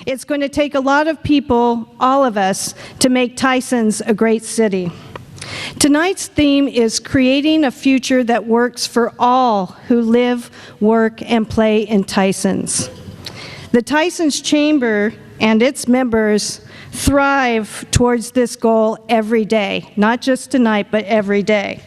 It's going to take a lot of people, all of us, to make Tysons a great city. Tonight's theme is creating a future that works for all who live, work, and play in Tysons. The Tysons Chamber and its members thrive towards this goal every day, not just tonight, but every day.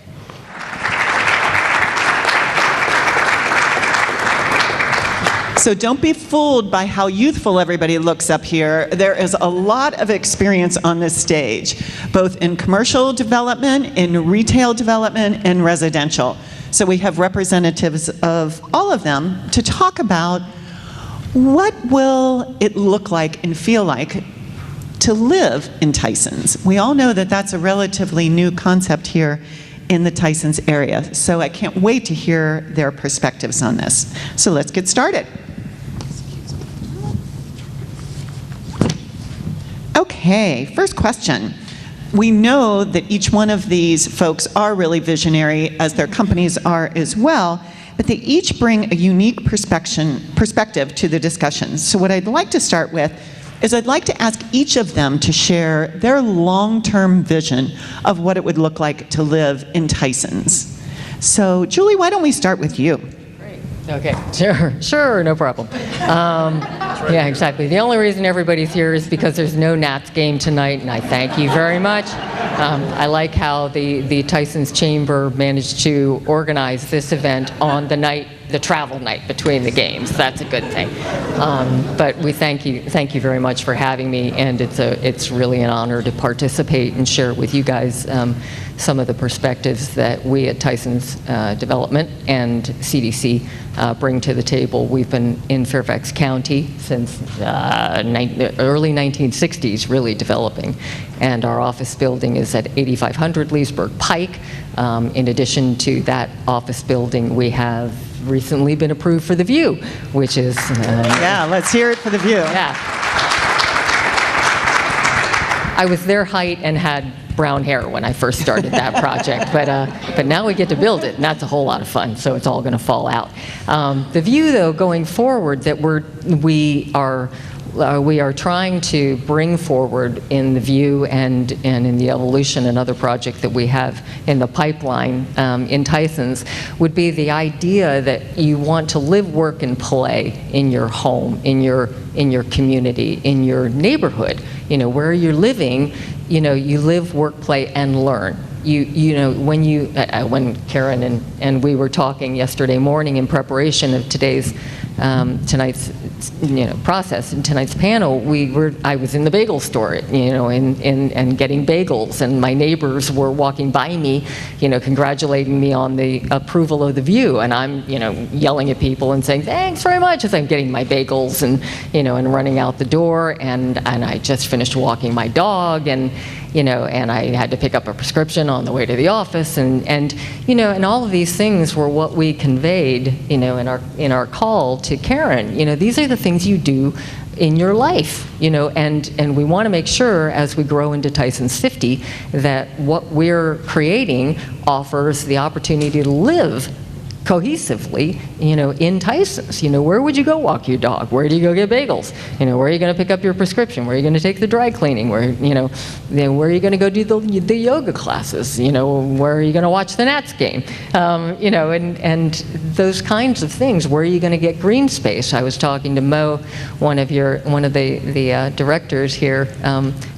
So don't be fooled by how youthful everybody looks up here. There is a lot of experience on this stage, both in commercial development, in retail development, and residential. So we have representatives of all of them to talk about what will it look like and feel like to live in Tysons. We all know that that's a relatively new concept here in the Tysons area. So I can't wait to hear their perspectives on this. So let's get started. Okay, first question. We know that each one of these folks are really visionary, as their companies are as well, but they each bring a unique perspective to the discussion. So what I'd like to start with is I'd like to ask each of them to share their long-term vision of what it would look like to live in Tysons. So Julie, why don't we start with you? Okay, sure, no problem. Yeah, exactly. The only reason everybody's here is because there's no Nats game tonight, and I thank you very much. I like how the Tysons Chamber managed to organize this event on the night, the travel night between the games. That's a good thing. But we thank you very much for having me, and it's really an honor to participate and share with you guys some of the perspectives that we at Tysons Development and CDC bring to the table. We've been in Fairfax County since the early 1960s, really developing. And our office building is at 8500 Leesburg Pike. In addition to that office building, we have recently been approved for the View, which is... yeah, let's hear it for the View. Yeah. I was their height and had brown hair when I first started that project, but now we get to build it, and that's a whole lot of fun, so it's all going to fall out. The View, though, going forward, that we are trying to bring forward in the View and in the Evolution, another project that we have in the pipeline in Tysons, would be the idea that you want to live, work, and play in your home, in your community, in your neighborhood. You know, where you're living, you know, you live, work, play, and learn. You know, when Karen and we were talking yesterday morning in preparation of tonight's process and tonight's panel, I was in the bagel store, you know, and getting bagels, and my neighbors were walking by me, you know, congratulating me on the approval of the View, and I'm, you know, yelling at people and saying thanks very much as I'm getting my bagels and, you know, and running out the door, and I just finished walking my dog, and you know, and I had to pick up a prescription on the way to the office, and you know, and all of these things were what we conveyed, you know, in our call to Karen. You know, these are the things you do in your life, you know, and we want to make sure as we grow into Tysons 50 that what we're creating offers the opportunity to live cohesively, you know, in Tysons. You know, where would you go walk your dog? Where do you go get bagels? You know, where are you going to pick up your prescription? Where are you going to take the dry cleaning? Where, you know, where are you going to go do the yoga classes? You know, where are you going to watch the Nats game? You know, and those kinds of things. Where are you going to get green space? I was talking to Mo, one of the directors here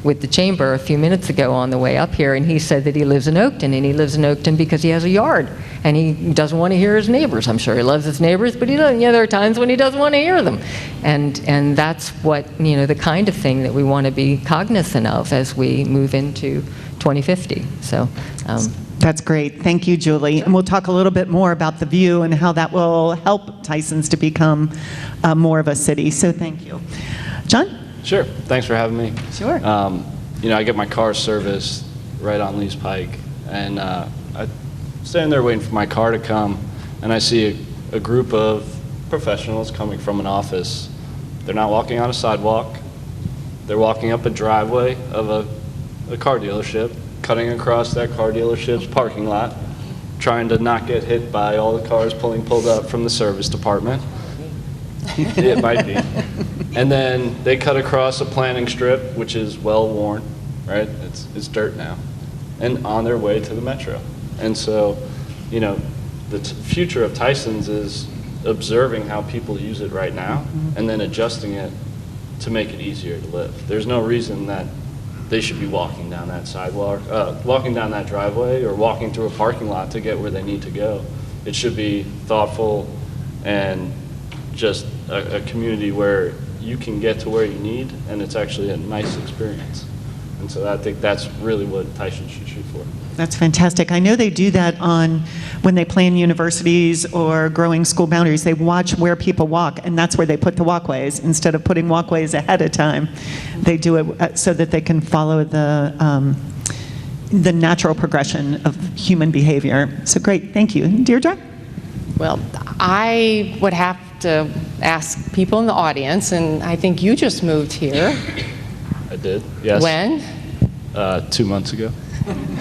with the chamber a few minutes ago on the way up here, and he said that he lives in Oakton, and he lives in Oakton because he has a yard, and he doesn't want to hear his neighbors. I'm sure he loves his neighbors, but he doesn't. Yeah, there are times when he doesn't want to hear them, and that's what, you know, the kind of thing that we want to be cognizant of as we move into 2050. So. That's great. Thank you, Julie. And we'll talk a little bit more about the View and how that will help Tysons to become more of a city. So thank you. John? Sure. Thanks for having me. Sure. You know, I get my car serviced right on Lee's Pike, and I'm standing there waiting for my car to come, and I see a group of professionals coming from an office. They're not walking on a sidewalk. They're walking up a driveway of a car dealership, cutting across that car dealership's parking lot, trying to not get hit by all the cars pulled up from the service department. It might be. And then they cut across a planting strip, which is well worn, right? It's dirt now, and on their way to the metro. And so, you know, the future of Tysons is observing how people use it right now, and then adjusting it to make it easier to live. There's no reason that they should be walking down that sidewalk, walking down that driveway, or walking through a parking lot to get where they need to go. It should be thoughtful and just a community where you can get to where you need, and it's actually a nice experience. And so I think that's really what Tysons should shoot for. That's fantastic. I know they do that when they plan universities or growing school boundaries. They watch where people walk, and that's where they put the walkways. Instead of putting walkways ahead of time, they do it so that they can follow the natural progression of human behavior. So great, thank you. Deirdre? Well, I would have to ask people in the audience, and I think you just moved here. I did, yes. When? 2 months ago.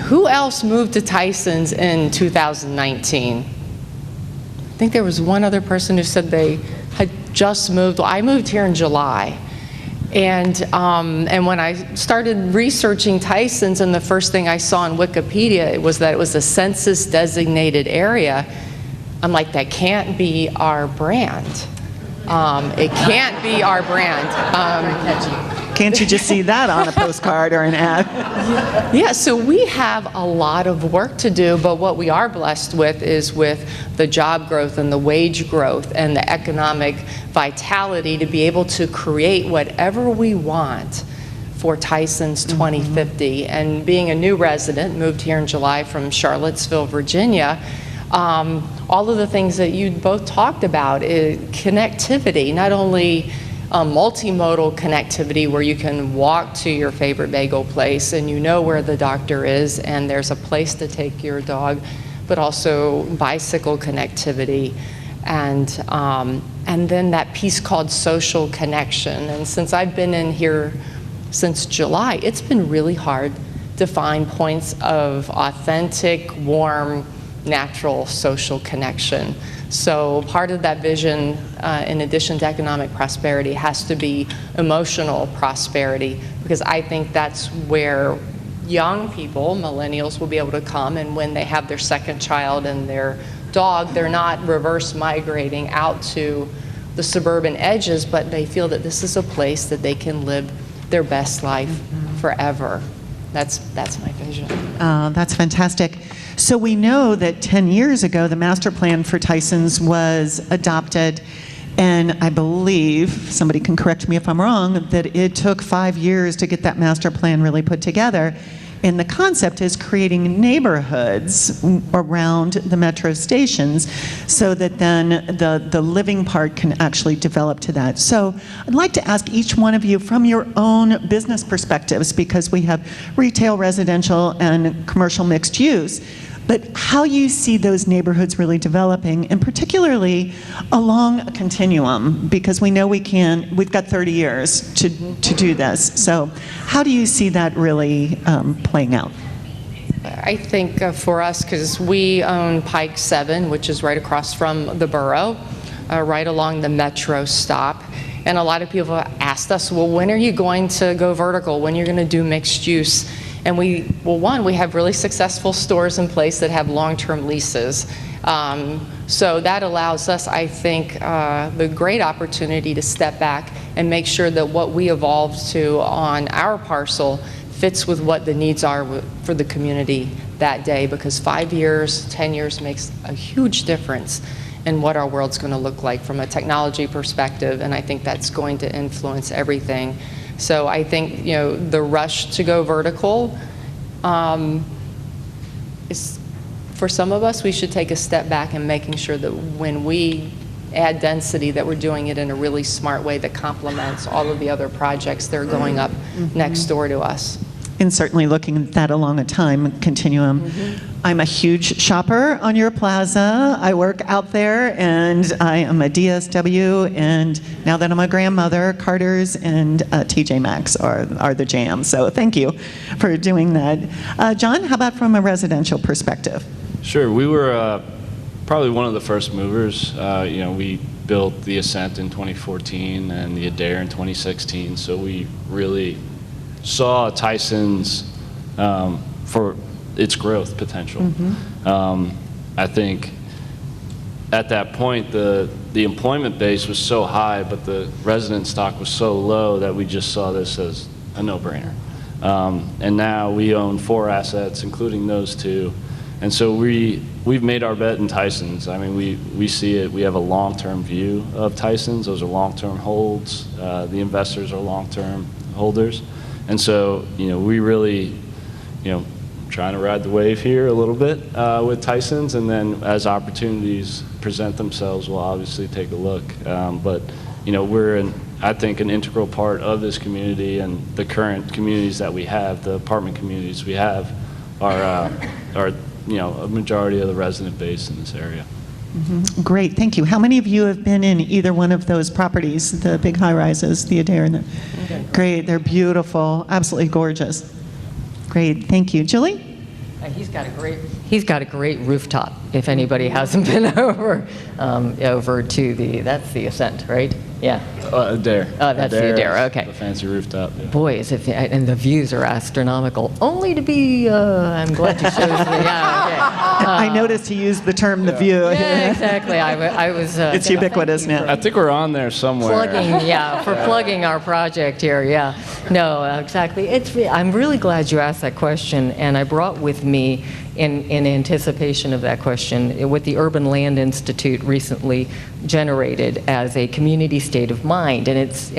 Who else moved to Tysons in 2019? I think there was one other person who said they had just moved. Well, I moved here in July. And when I started researching Tysons, and the first thing I saw on Wikipedia was that it was a census-designated area, I'm like, that can't be our brand. It can't be our brand. Can't you just see that on a postcard or an ad? Yeah, so we have a lot of work to do, but what we are blessed with is with the job growth and the wage growth and the economic vitality to be able to create whatever we want for Tysons 2050. And being a new resident, moved here in July from Charlottesville, Virginia, all of the things that you both talked about, connectivity, not only multimodal connectivity where you can walk to your favorite bagel place and you know where the doctor is and there's a place to take your dog, but also bicycle connectivity, and then that piece called social connection. And since I've been in here since July, it's been really hard to find points of authentic, warm, natural social connection. So part of that vision, in addition to economic prosperity, has to be emotional prosperity, because I think that's where young people, millennials, will be able to come, and when they have their second child and their dog, they're not reverse migrating out to the suburban edges, but they feel that this is a place that they can live their best life forever. That's my vision. That's fantastic. So we know that 10 years ago, the master plan for Tysons was adopted, and I believe, somebody can correct me if I'm wrong, that it took 5 years to get that master plan really put together. And the concept is creating neighborhoods around the metro stations so that then the living part can actually develop to that. So I'd like to ask each one of you from your own business perspectives, because we have retail, residential, and commercial mixed use, but how you see those neighborhoods really developing, and particularly along a continuum, because we know we've got 30 years to do this. So how do you see that really playing out? I think for us, because we own Pike 7, which is right across from the borough, right along the metro stop, and a lot of people have asked us, well, when are you going to go vertical? When are you going to do mixed use? And we have really successful stores in place that have long-term leases. So that allows us, I think, the great opportunity to step back and make sure that what we evolved to on our parcel fits with what the needs are for the community that day, because 5 years, 10 years makes a huge difference in what our world's going to look like from a technology perspective, and I think that's going to influence everything. So I think, the rush to go vertical is, for some of us, we should take a step back and making sure that when we add density, that we're doing it in a really smart way that complements all of the other projects that are going up next door to us. And certainly looking at that along a time continuum. I'm a huge shopper on your plaza. I work out there, and I am a DSW, and now that I'm a grandmother, Carter's and TJ Maxx are the jam. So thank you for doing that. John, how about from a residential perspective? Sure. We were probably one of the first movers. We built the Ascent in 2014 and the Adair in 2016, so we really saw Tysons for its growth potential. I think at that point the employment base was so high, but the resident stock was so low that we just saw this as a no-brainer. And now we own 4 assets, including those 2. And so we've made our bet in Tysons. I mean, we see it. We have a long-term view of Tysons. Those are long-term holds. The investors are long-term holders. And so, we really, trying to ride the wave here a little bit with Tysons. And then as opportunities present themselves, we'll obviously take a look. But, we're I think an integral part of this community, and the current communities that we have, the apartment communities we have, are a majority of the resident base in this area. Great, thank you. How many of you have been in either one of those properties, the big high-rises, the Adair and the... Great, they're beautiful, absolutely gorgeous. Great, thank you. Julie? He's got a great rooftop. If anybody hasn't been over to that's the Ascent, right? Yeah. Adair. Oh, that's the Adair. Okay. The fancy rooftop. Yeah. Boy, and the views are astronomical. Only to be. I'm glad you chose the. Yeah. Okay. I noticed he used the term "the view." Yeah, exactly. I was. It's ubiquitous now. I think we're on there somewhere. Plugging our project here. Yeah. No, exactly. I'm really glad you asked that question, and I brought with me, in anticipation of that question, what the Urban Land Institute recently generated as a community state of mind, and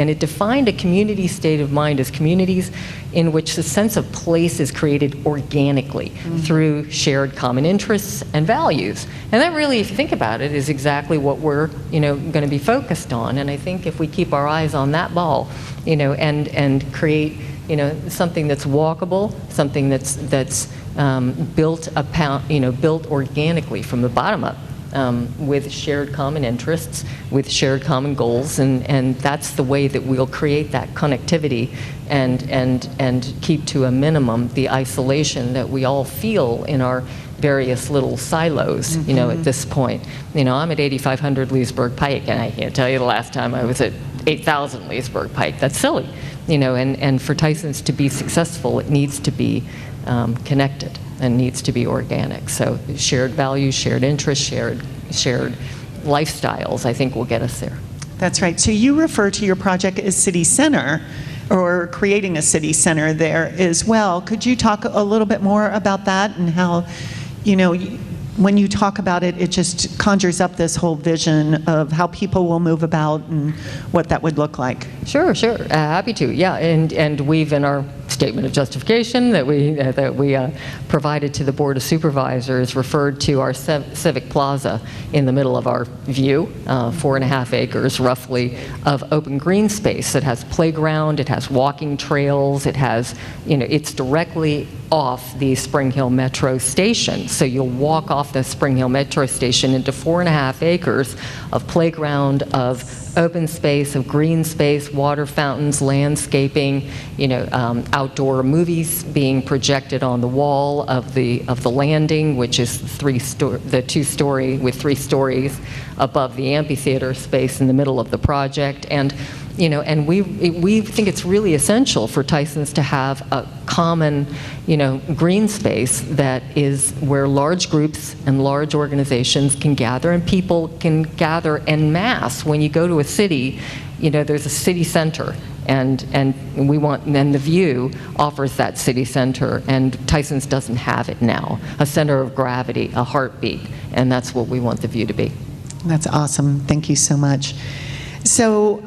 it defined a community state of mind as communities in which the sense of place is created organically through shared common interests and values. And that really, if you think about it, is exactly what we're going to be focused on. And I think if we keep our eyes on that ball, and create something that's walkable, something that's built organically from the bottom up, with shared common interests, with shared common goals, and that's the way that we'll create that connectivity and keep to a minimum the isolation that we all feel in our various little silos, at this point. I'm at 8500 Leesburg Pike, and I can't tell you the last time I was at 8000 Leesburg Pike. That's silly, and for Tysons to be successful, it needs to be connected and needs to be organic. So shared values, shared interests, shared lifestyles, I think will get us there. That's right. So you refer to your project as City Center, or creating a city center there as well. Could you talk a little bit more about that and how, when you talk about it, it just conjures up this whole vision of how people will move about and what that would look like? Sure. Happy to. Yeah, and we've, in our statement of justification that we provided to the Board of Supervisors, referred to our civic plaza in the middle of our view, 4.5 acres roughly of open green space. It has playground, it has walking trails, it has, it's directly off the Spring Hill Metro station. So you'll walk off the Spring Hill Metro station into 4.5 acres of playground, of open space, of green space, water fountains, landscaping, outdoor movies being projected on the wall of the landing, which is the 2-story with 3 stories above the amphitheater space in the middle of the project. And we think it's really essential for Tysons to have a common, green space that is where large groups and large organizations can gather, and people can gather en masse. When you go to a city, there's a city center, and the view offers that city center, and Tysons doesn't have it now. A center of gravity, a heartbeat, and that's what we want the view to be. That's awesome. Thank you so much. So,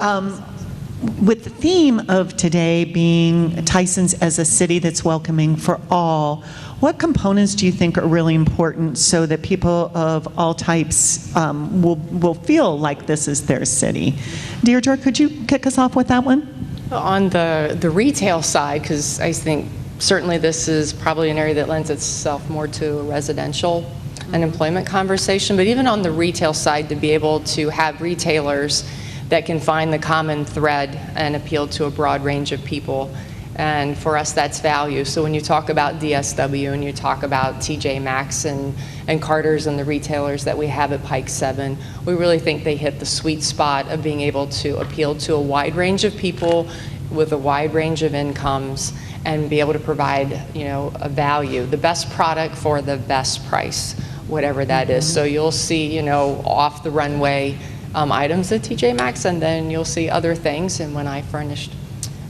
with the theme of today being Tysons as a city that's welcoming for all, what components do you think are really important so that people of all types will feel like this is their city? Deirdre, could you kick us off with that one? On the retail side, because I think certainly this is probably an area that lends itself more to a residential and employment conversation, but even on the retail side, to be able to have retailers that can find the common thread and appeal to a broad range of people And for us, that's value. So when you talk about DSW and you talk about TJ Maxx and Carter's and the retailers that we have at Pike 7, we really think they hit the sweet spot of being able to appeal to a wide range of people with a wide range of incomes and be able to provide, a value, the best product for the best price, whatever that is. So you'll see, off the runway items at TJ Maxx, and then you'll see other things. And when I furnished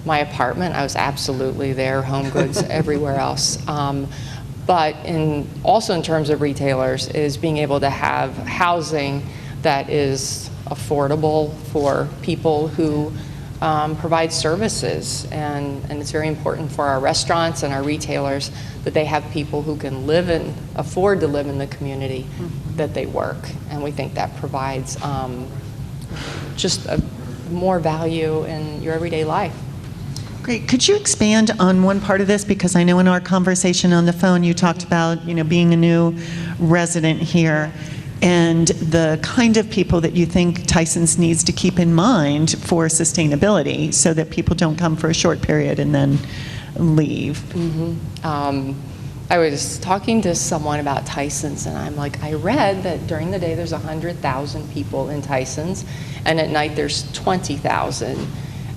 my apartment, I was absolutely there, Home Goods, everywhere else. But also in terms of retailers, is being able to have housing that is affordable for people who provide services. And it's very important for our restaurants and our retailers that they have people who can afford to live in the community that they work. And we think that provides just more value in your everyday life. Great. Could you expand on one part of this? Because I know in our conversation on the phone you talked about, being a new resident here and the kind of people that you think Tysons needs to keep in mind for sustainability so that people don't come for a short period and then leave. I was talking to someone about Tysons, and I'm like, I read that during the day there's 100,000 people in Tysons, and at night there's 20,000.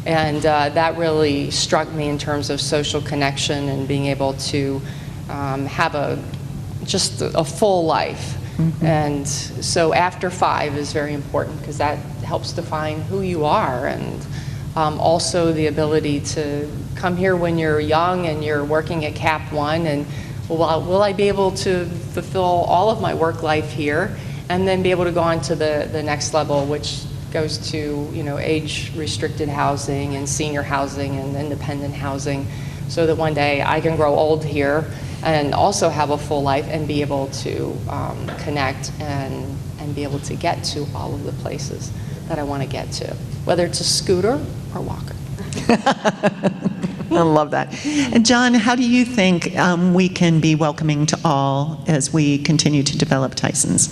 And that really struck me in terms of social connection and being able to have just a full life. And so after 5 is very important because that helps define who you are, and also the ability to come here when you're young and you're working at Cap 1 and will I be able to fulfill all of my work life here and then be able to go on to the next level, which goes to age-restricted housing and senior housing and independent housing, so that one day I can grow old here and also have a full life and be able to connect and be able to get to all of the places that I want to get to, whether it's a scooter or walker. I love that. And John, how do you think we can be welcoming to all as we continue to develop Tysons?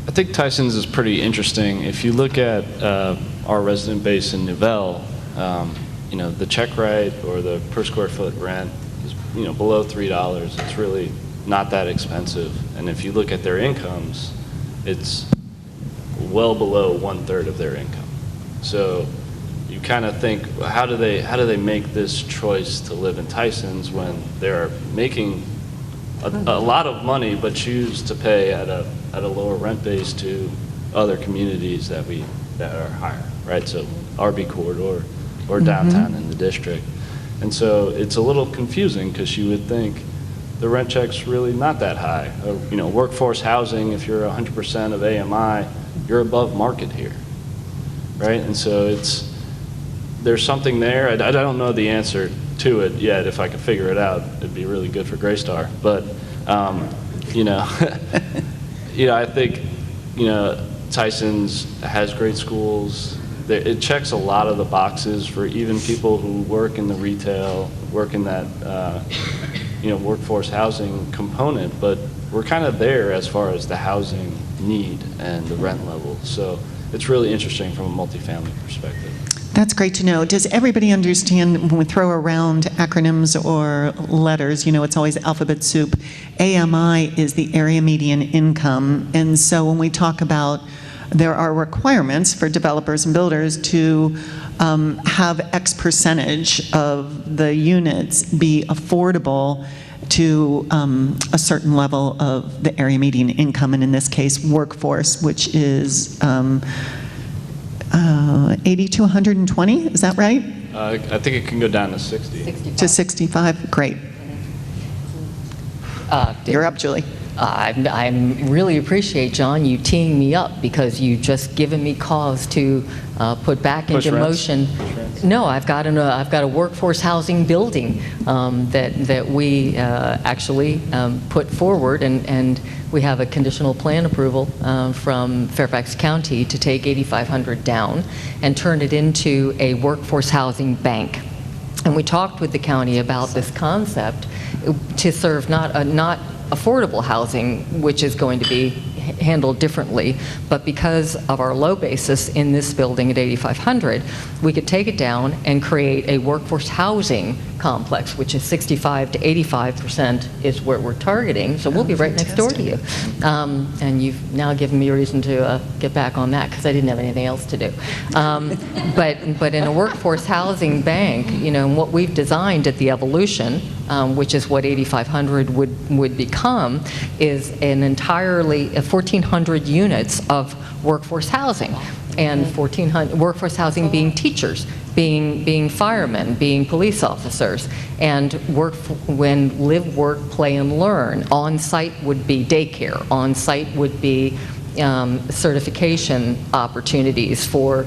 I think Tysons is pretty interesting. If you look at our resident base in Nouvelle, the check rate or the per square foot rent is below $3. It's really not that expensive. And if you look at their incomes, it's well below 1/3 of their income. So you kind of think, how do they make this choice to live in Tysons when they're making a lot of money but choose to pay at a lower rent base to other communities that are higher, right? So RB Corridor or downtown in the district. And so it's a little confusing because you would think the rent check's really not that high. Workforce housing, if you're 100% of AMI, you're above market here, right? And so there's something there. I don't know the answer to it yet. If I could figure it out, it'd be really good for Graystar. But I think Tysons has great schools. It checks a lot of the boxes for even people who work in the retail, work in that workforce housing component. But we're kind of there as far as the housing need and the rent level. So it's really interesting from a multifamily perspective. That's great to know. Does everybody understand when we throw around acronyms or letters, it's always alphabet soup. AMI is the area median income. And so when we talk about there are requirements for developers and builders to have X percentage of the units be affordable to a certain level of the area median income, and in this case, workforce, which is 80 to 120, is that right? I think it can go down to 60. 65. To 65, great. You're up, Julie. I really appreciate, John, you teeing me up because you just given me cause to put back into motion. No, I've got a workforce housing building that we actually put forward, and we have a conditional plan approval from Fairfax County to take 8,500 down and turn it into a workforce housing bank. And we talked with the county about this concept to serve not affordable housing, which is going to be handled differently, but because of our low basis in this building at 8,500, we could take it down and create a workforce housing complex, which is 65 to 85% is where we're targeting. So we'll be right next door to you. And you've now given me a reason to get back on that because I didn't have anything else to do. But in a workforce housing bank, you know, what we've designed at the Evolution, which is what 8,500 would become, is an entirely 1,400 units of workforce housing, and 1,400 workforce housing being teachers, being firemen, being police officers, and live, work, play, and learn. On site would be daycare. On site would be certification opportunities for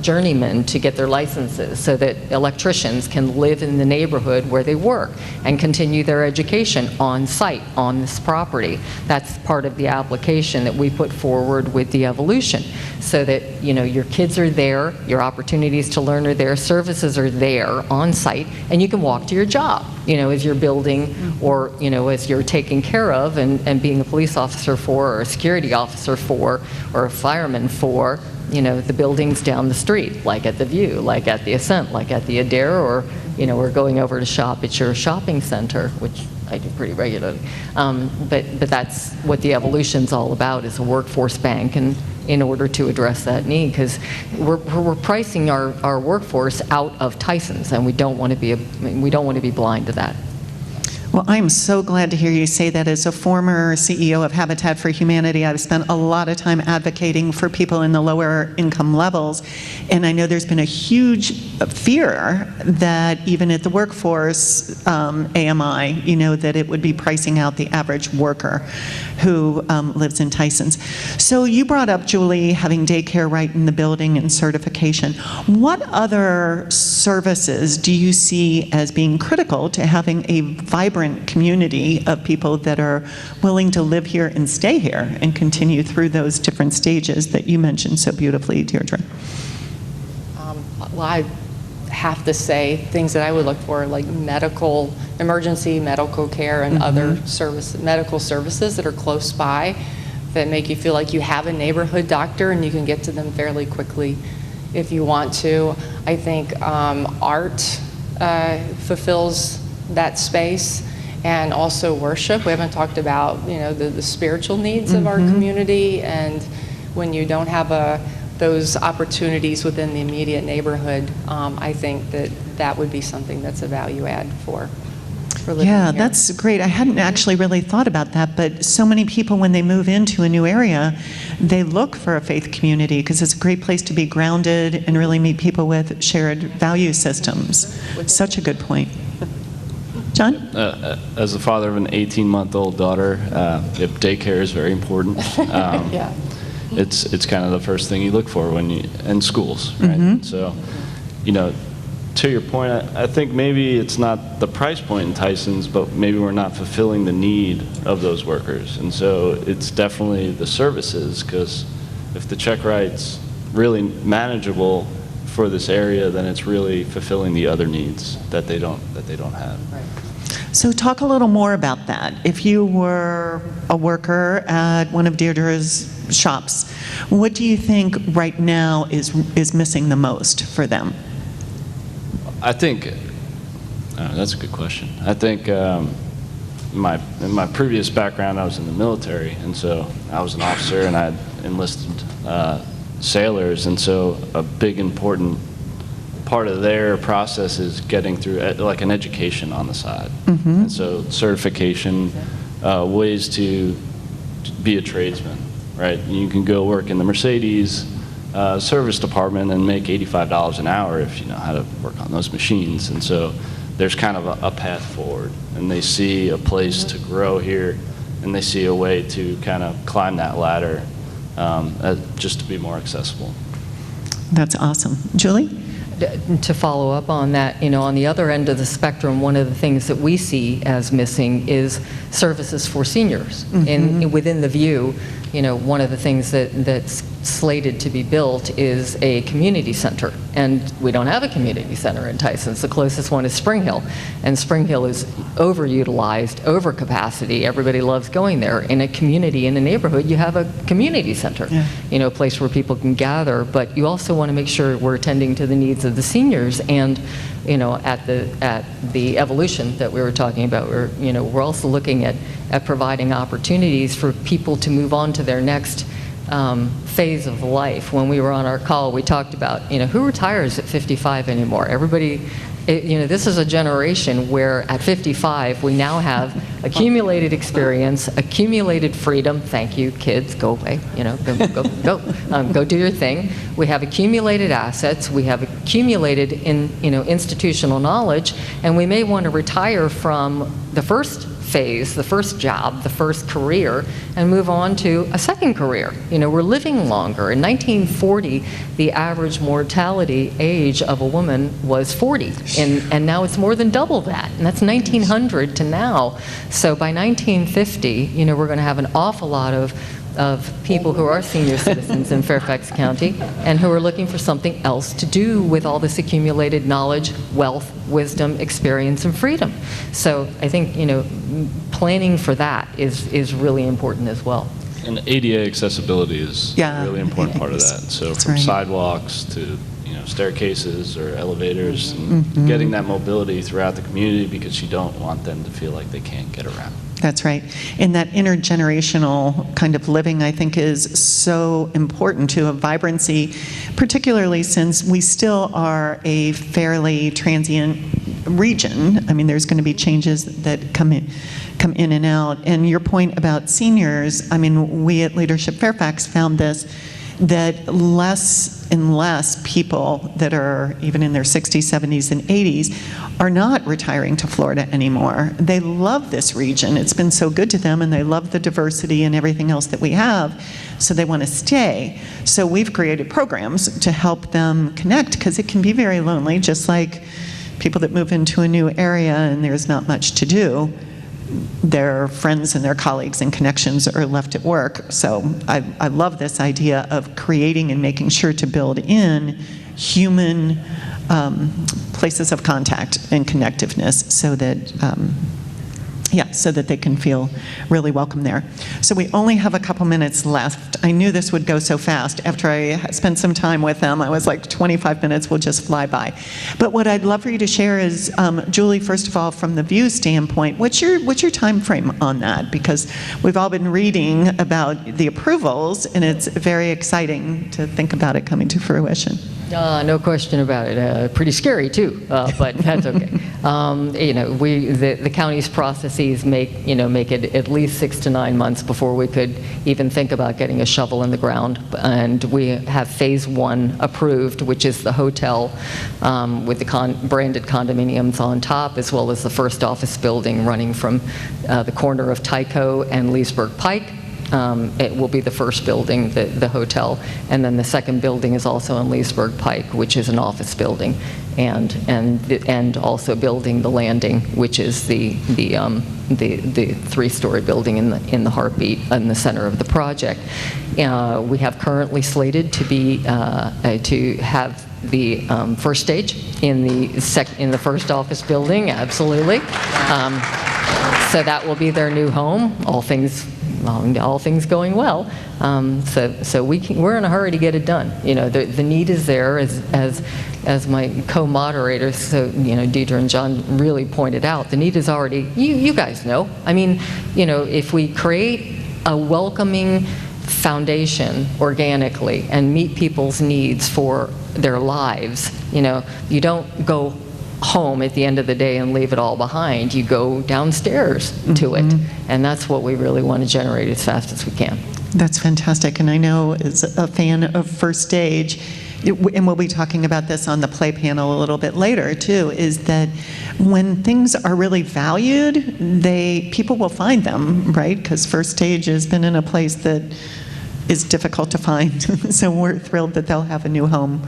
journeymen to get their licenses so that electricians can live in the neighborhood where they work and continue their education on site on this property. That's part of the application that we put forward with the Evolution, so that, you know, your kids are there, your opportunities to learn are there, services are there on site, and you can walk to your job, you know, as you're building or, you know, as you're taking care of and being a police officer for, or a security officer for, or a fireman for, you know, the buildings down the street, like at the View, like at the Ascent, like at the Adair, or, you know, we're going over to shop at your shopping center, which I do pretty regularly. But that's what the Evolution's all about, is a workforce bank, and in order to address that need, because we're pricing our workforce out of Tysons, and we don't want to be blind to that. Well, I'm so glad to hear you say that. As a former CEO of Habitat for Humanity, I've spent a lot of time advocating for people in the lower income levels, and I know there's been a huge fear that even at the workforce AMI, you know, that it would be pricing out the average worker who lives in Tysons. So you brought up, Julie, having daycare right in the building and certification. What other services do you see as being critical to having a vibrant community of people that are willing to live here and stay here and continue through those different stages that you mentioned so beautifully, Deirdre? Well, I have to say things that I would look for, like emergency medical care and other medical services that are close by, that make you feel like you have a neighborhood doctor and you can get to them fairly quickly if you want to. I think art fulfills that space, and also worship. We haven't talked about, you know, the spiritual needs of our community, and when you don't have those opportunities within the immediate neighborhood, I think that would be something that's a value add for living Yeah, here. that's great. I hadn't actually really thought about that, but so many people, when they move into a new area, they look for a faith community because it's a great place to be grounded and really meet people with shared value systems. Such a good point. John? As the father of an 18-month-old daughter, daycare is very important. Yeah. It's kind of the first thing you look for in schools, right? So, you know, to your point, I think maybe it's not the price point in Tysons, but maybe we're not fulfilling the need of those workers. And so it's definitely the services, because if the check write's really manageable for this area, then it's really fulfilling the other needs that they don't have. Right. So talk a little more about that. If you were a worker at one of Deirdre's shops, what do you think right now is missing the most for them? I think that's a good question. I think in my previous background, I was in the military, and so I was an officer, and I had enlisted sailors, and so a big important part of their process is getting through like an education on the side. And so certification, ways to be a tradesman, right? You can go work in the Mercedes service department and make $85 an hour if you know how to work on those machines. And so there's kind of a path forward, and they see a place to grow here, and they see a way to kind of climb that ladder just to be more accessible. That's awesome. Julie? To follow up on that, you know, on the other end of the spectrum, one of the things that we see as missing is services for seniors. Within the View, one of the things that's slated to be built is a community center. And we don't have a community center in Tysons. The closest one is Spring Hill. And Spring Hill is overutilized, over capacity. Everybody loves going there. In a community, in a neighborhood, you have a community center, a place where people can gather. But you also want to make sure we're attending to the needs of the seniors. And at the evolution that we were talking about, we're also looking at providing opportunities for people to move on to their next phase of life. When we were on our call, we talked about, who retires at 55 anymore? Everybody, this is a generation where at 55, we now have accumulated experience, accumulated freedom. Thank you, kids, go away, go do your thing. We have accumulated assets, we have accumulated institutional knowledge, and we may want to retire from the first phase, the first job, the first career, and move on to a second career. We're living longer. In 1940, the average mortality age of a woman was 40, and now it's more than double that, and that's 1900 to now. So by 1950, we're going to have an awful lot of people who are senior citizens in Fairfax County and who are looking for something else to do with all this accumulated knowledge, wealth, wisdom, experience, and freedom. So I think, planning for that is really important as well. And ADA accessibility is a really important part of that. So from sidewalks to staircases or elevators, and getting that mobility throughout the community, because you don't want them to feel like they can't get around. That's right. And that intergenerational kind of living, I think, is so important to a vibrancy, particularly since we still are a fairly transient region. I mean, there's going to be changes that come in and out. And your point about seniors, I mean, we at Leadership Fairfax found this, that less and less people that are even in their 60s, 70s, and 80s are not retiring to Florida anymore. They love this region. It's been so good to them, and they love the diversity and everything else that we have, so they want to stay. So we've created programs to help them connect, because it can be very lonely, just like people that move into a new area and there's not much to do. Their friends and their colleagues and connections are left at work. So I love this idea of creating and making sure to build in human places of contact and connectiveness, so that so that they can feel really welcome there. So we only have a couple minutes left. I knew this would go so fast. After I spent some time with them, I was like, 25 minutes will just fly by. But what I'd love for you to share is, Julie, first of all, from the view standpoint, what's your time frame on that? Because we've all been reading about the approvals, and it's very exciting to think about it coming to fruition. No question about it. Pretty scary too, but that's okay. The county's processes make it at least 6 to 9 months before we could even think about getting a shovel in the ground. And we have phase 1 approved, which is the hotel with the branded condominiums on top, as well as the first office building running from the corner of Tyco and Leesburg Pike. It will be the first building, the hotel, and then the second building is also on Leesburg Pike, which is an office building, and also building the landing, which is the 3-story building in the heartbeat in the center of the project. We have currently slated to be to have the first stage in the first office building, absolutely. So that will be their new home, all things going well. So we're in a hurry to get it done. The need is there, as my co-moderators, so Deidre and John really pointed out. The need is already. You guys know. I mean, if we create a welcoming foundation organically and meet people's needs for their lives, you don't go home at the end of the day and leave it all behind. You go downstairs to it, and that's what we really want to generate as fast as we can. That's fantastic. And I know, as a fan of First Stage, and we'll be talking about this on the play panel a little bit later too, is that when things are really valued, people will find them, right? Because First Stage has been in a place that is difficult to find. So we're thrilled that they'll have a new home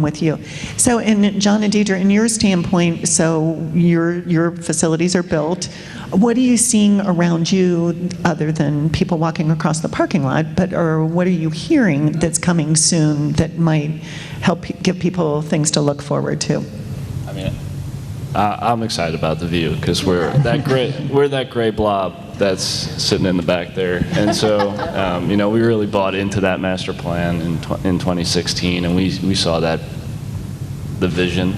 with you. So, and John and Deidre, in your standpoint, so your facilities are built. What are you seeing around you other than people walking across the parking lot, or what are you hearing that's coming soon that might help give people things to look forward to? I mean, I'm excited about the view because we're that gray blob that's sitting in the back there, and so we really bought into that master plan in 2016, and we saw that the vision,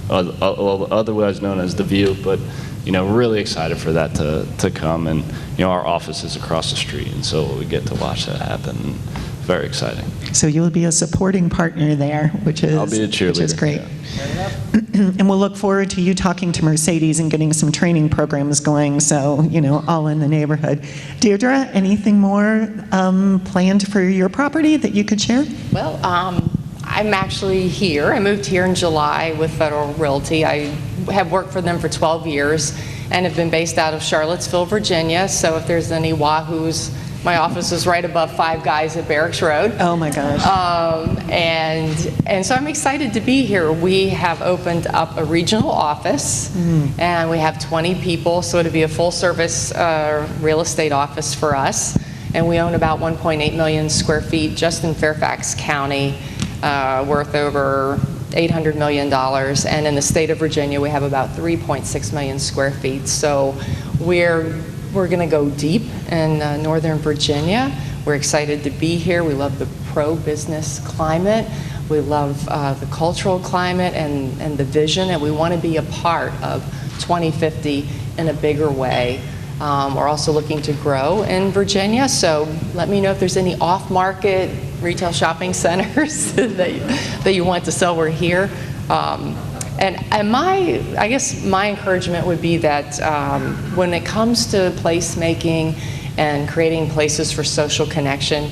otherwise known as the view, but really excited for that to come, and our office is across the street, and so we get to watch that happen. Very exciting. So you'll be a supporting partner there, which is I'll be a cheerleader. Which is great. Yeah. And we'll look forward to you talking to Mercedes and getting some training programs going, so, all in the neighborhood. Deirdre, anything more planned for your property that you could share? Well, I'm actually here. I moved here in July with Federal Realty. I have worked for them for 12 years and have been based out of Charlottesville, Virginia. So if there's any wahoos, my office is right above Five Guys at Barracks Road. Oh my gosh. And so I'm excited to be here. We have opened up a regional office, and we have 20 people, so it'll be a full-service real estate office for us. And we own about 1.8 million square feet just in Fairfax County, worth over $800 million. And in the state of Virginia, we have about 3.6 million square feet. So we're going to go deep in Northern Virginia. We're excited to be here. We love the pro-business climate. We love the cultural climate and the vision, and we want to be a part of 2050 in a bigger way. We're also looking to grow in Virginia, so let me know if there's any off-market retail shopping centers that you want to sell. We're here. And I guess my encouragement would be that when it comes to placemaking and creating places for social connection,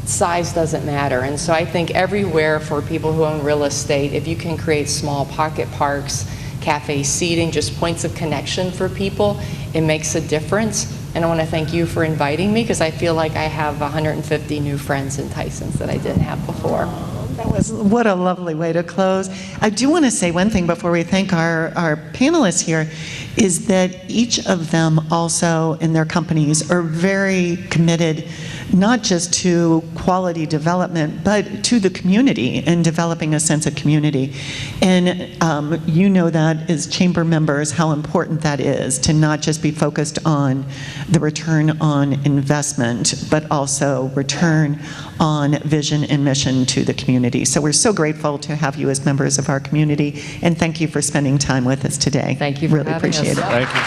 size doesn't matter. And so I think everywhere for people who own real estate, if you can create small pocket parks, cafe seating, just points of connection for people, it makes a difference. And I want to thank you for inviting me, because I feel like I have 150 new friends in Tysons that I didn't have before. What a lovely way to close. I do want to say one thing before we thank our panelists here, is that each of them also in their companies are very committed not just to quality development, but to the community and developing a sense of community. And you know that as chamber members, how important that is, to not just be focused on the return on investment, but also return on vision and mission to the community. So we're so grateful to have you as members of our community, and thank you for spending time with us today. Thank you for really having appreciate us. it. Thank you.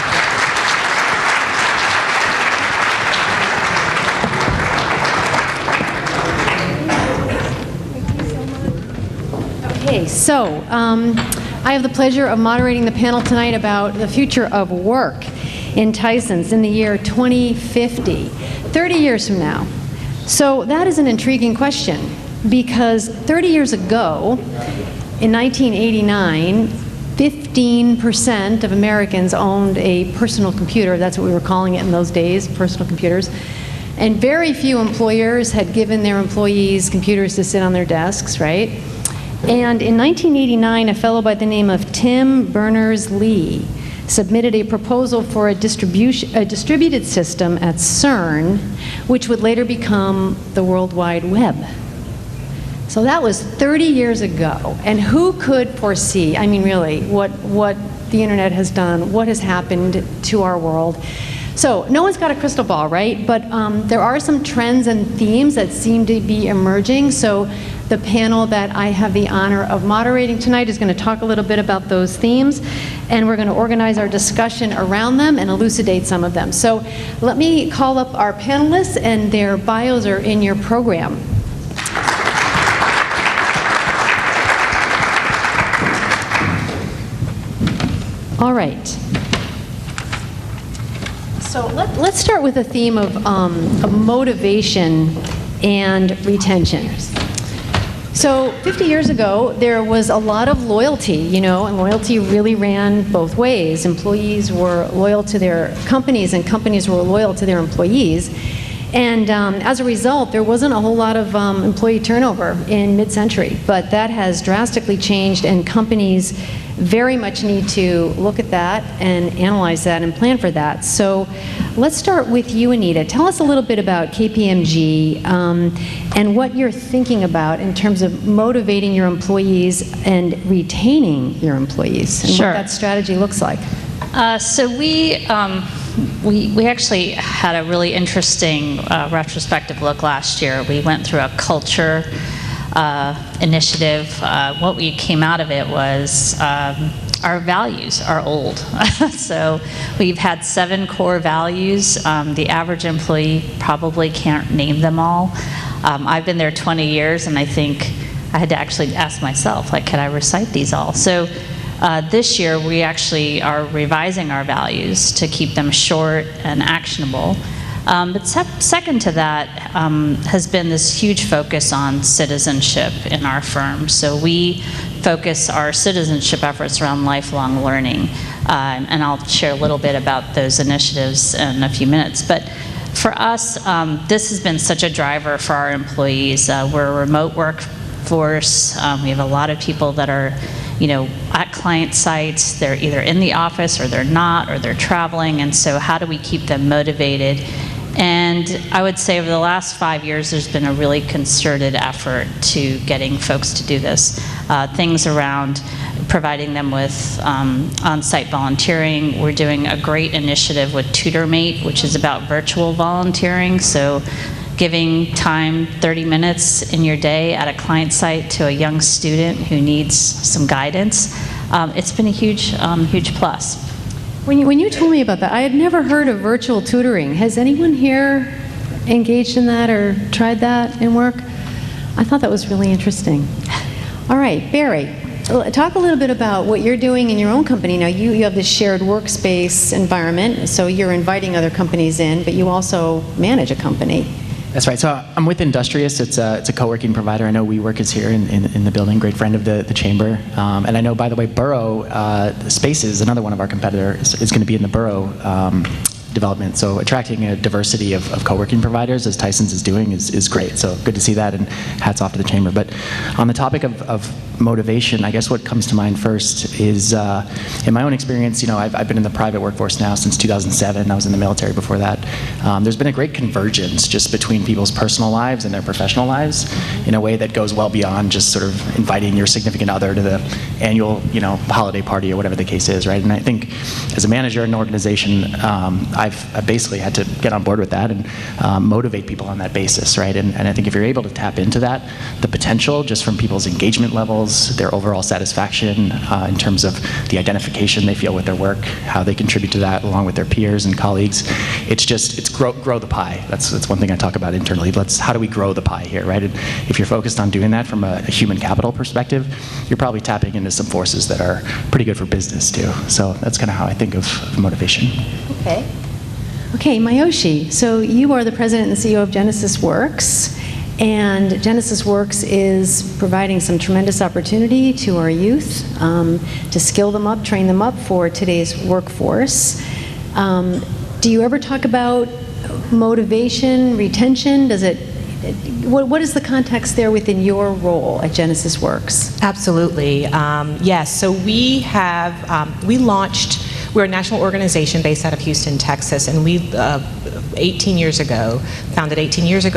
Okay, so I have the pleasure of moderating the panel tonight about the future of work in Tysons in the year 2050, 30 years from now. So that is an intriguing question, because 30 years ago, in 1989, 15% of Americans owned a personal computer. That's what we were calling it in those days, personal computers. And very few employers had given their employees computers to sit on their desks, right? And in 1989, a fellow by the name of Tim Berners-Lee submitted a proposal for a distributed system at CERN, which would later become the World Wide Web. So that was 30 years ago. And who could foresee, I mean, really, what the internet has done, what has happened to our world? So no one's got a crystal ball, right? But there are some trends and themes that seem to be emerging. So the panel that I have the honor of moderating tonight is going to talk a little bit about those themes, and we're going to organize our discussion around them and elucidate some of them. So let me call up our panelists, and their bios are in your program. All right. So let's start with the theme of motivation and retention. So 50 years ago, there was a lot of loyalty, you know, and loyalty really ran both ways. Employees were loyal to their companies, and companies were loyal to their employees. And as a result, there wasn't a whole lot of employee turnover in mid-century, but that has drastically changed, and companies very much need to look at that and analyze that and plan for that. So let's start with you, Anita. Tell us a little bit about KPMG and what you're thinking about in terms of motivating your employees and retaining your employees, and Sure. what that strategy looks like. So we actually had a really interesting retrospective look last year. We went through a culture initiative. What we came out of it was our values are old. So we've had 7 core values. The average employee probably can't name them all. I've been there 20 years, and I think I had to actually ask myself, like, can I recite these all? So this year, we actually are revising our values to keep them short and actionable. But second to that has been this huge focus on citizenship in our firm. So we focus our citizenship efforts around lifelong learning. And I'll share a little bit about those initiatives in a few minutes. But for us, this has been such a driver for our employees. We're a remote workforce. We have a lot of people that are at client sites. They're either in the office or they're not, or they're traveling, and so how do we keep them motivated? And I would say over the last 5 years, there's been a really concerted effort to getting folks to do this. Things around providing them with on-site volunteering. We're doing a great initiative with TutorMate, which is about virtual volunteering. So giving time, 30 minutes in your day at a client site to a young student who needs some guidance. It's been a huge plus. When you told me about that, I had never heard of virtual tutoring. Has anyone here engaged in that or tried that in work? I thought that was really interesting. All right, Barry, talk a little bit about what you're doing in your own company. Now, you have this shared workspace environment, so you're inviting other companies in, but you also manage a company. That's right. So I'm with Industrious. It's a co-working provider. I know WeWork is here in the building, great friend of the chamber. And I know, by the way, Borough Spaces, another one of our competitors, is going to be in the Borough development. So attracting a diversity of co-working providers, as Tysons is doing, is great. So good to see that, and hats off to the chamber. But on the topic of motivation, I guess what comes to mind first is, in my own experience, I've been in the private workforce now since 2007. I was in the military before that. There's been a great convergence just between people's personal lives and their professional lives in a way that goes well beyond just sort of inviting your significant other to the annual, holiday party or whatever the case is, right? And I think as a manager in an organization, I've basically had to get on board with that and motivate people on that basis, right? And I think if you're able to tap into that, the potential just from people's engagement levels, their overall satisfaction in terms of the identification they feel with their work, how they contribute to that along with their peers and colleagues, it's grow the pie. That's one thing I talk about internally. How do we grow the pie here, right? And if you're focused on doing that from a human capital perspective, you're probably tapping into some forces that are pretty good for business too. So that's kind of how I think of motivation. Okay, Mayoshi, so you are the president and CEO of Genesis Works, and Genesis Works is providing some tremendous opportunity to our youth to skill them up, train them up for today's workforce. Do you ever talk about motivation, retention? What is the context there within your role at Genesis Works? Absolutely. Yes, so we're a national organization based out of Houston, Texas, and we founded 18 years ago,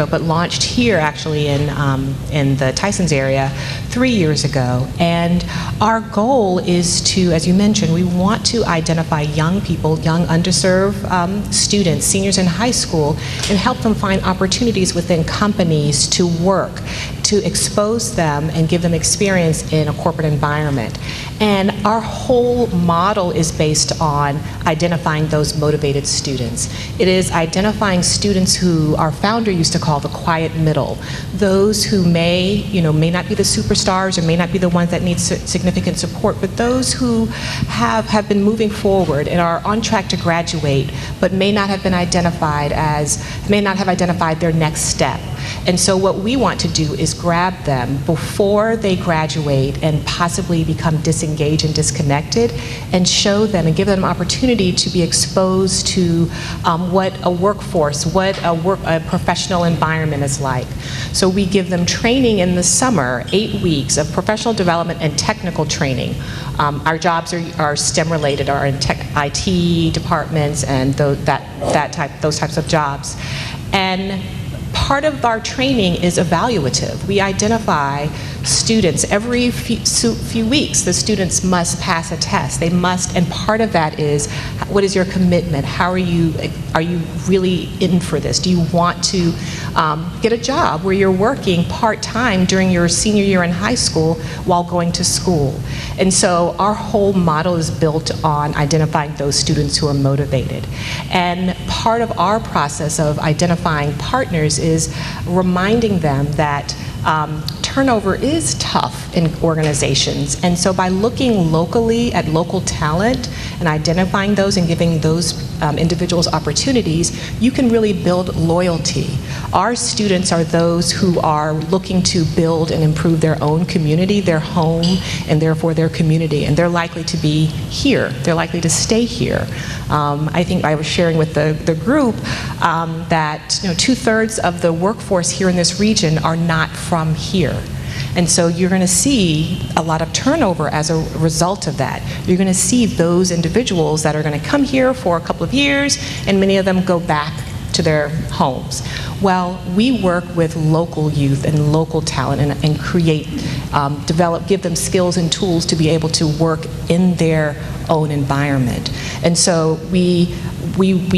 but launched here actually in the Tysons area 3 years ago. And our goal is to, as you mentioned, we want to identify young people, young underserved students, seniors in high school, and help them find opportunities within companies to work, to expose them and give them experience in a corporate environment. And our whole model is based on identifying those motivated students. It is identifying students who our founder used to call the quiet middle, those who may not be the superstars or may not be the ones that need significant support, but those who have been moving forward and are on track to graduate, but may not have identified their next step. And so what we want to do is grab them before they graduate and possibly become disengaged disengaged and disconnected, and show them and give them an opportunity to be exposed to what a workforce, what a professional environment is like. So we give them training in the summer, 8 weeks of professional development and technical training. Our jobs are STEM related, are in tech, IT departments and those types of jobs. And part of our training is evaluative. We identify students every few weeks. The students must pass a test. They must, and part of that is, what is your commitment? How are you really in for this? Do you want to get a job where you're working part-time during your senior year in high school while going to school? And so our whole model is built on identifying those students who are motivated. And part of our process of identifying partners is reminding them that turnover is tough in organizations, and so by looking locally at local talent and identifying those and giving those individuals opportunities, you can really build loyalty. Our students are those who are looking to build and improve their own community, their home, and therefore their community, and they're likely to be here. They're likely to stay here. I think I was sharing with the group that 2/3 of the workforce here in this region are not from here. And so you're going to see a lot of turnover as a result of that. You're going to see those individuals that are going to come here for a couple of years, and many of them go back to their homes. Well, we work with local youth and local talent and create, give them skills and tools to be able to work in their own environment. And so we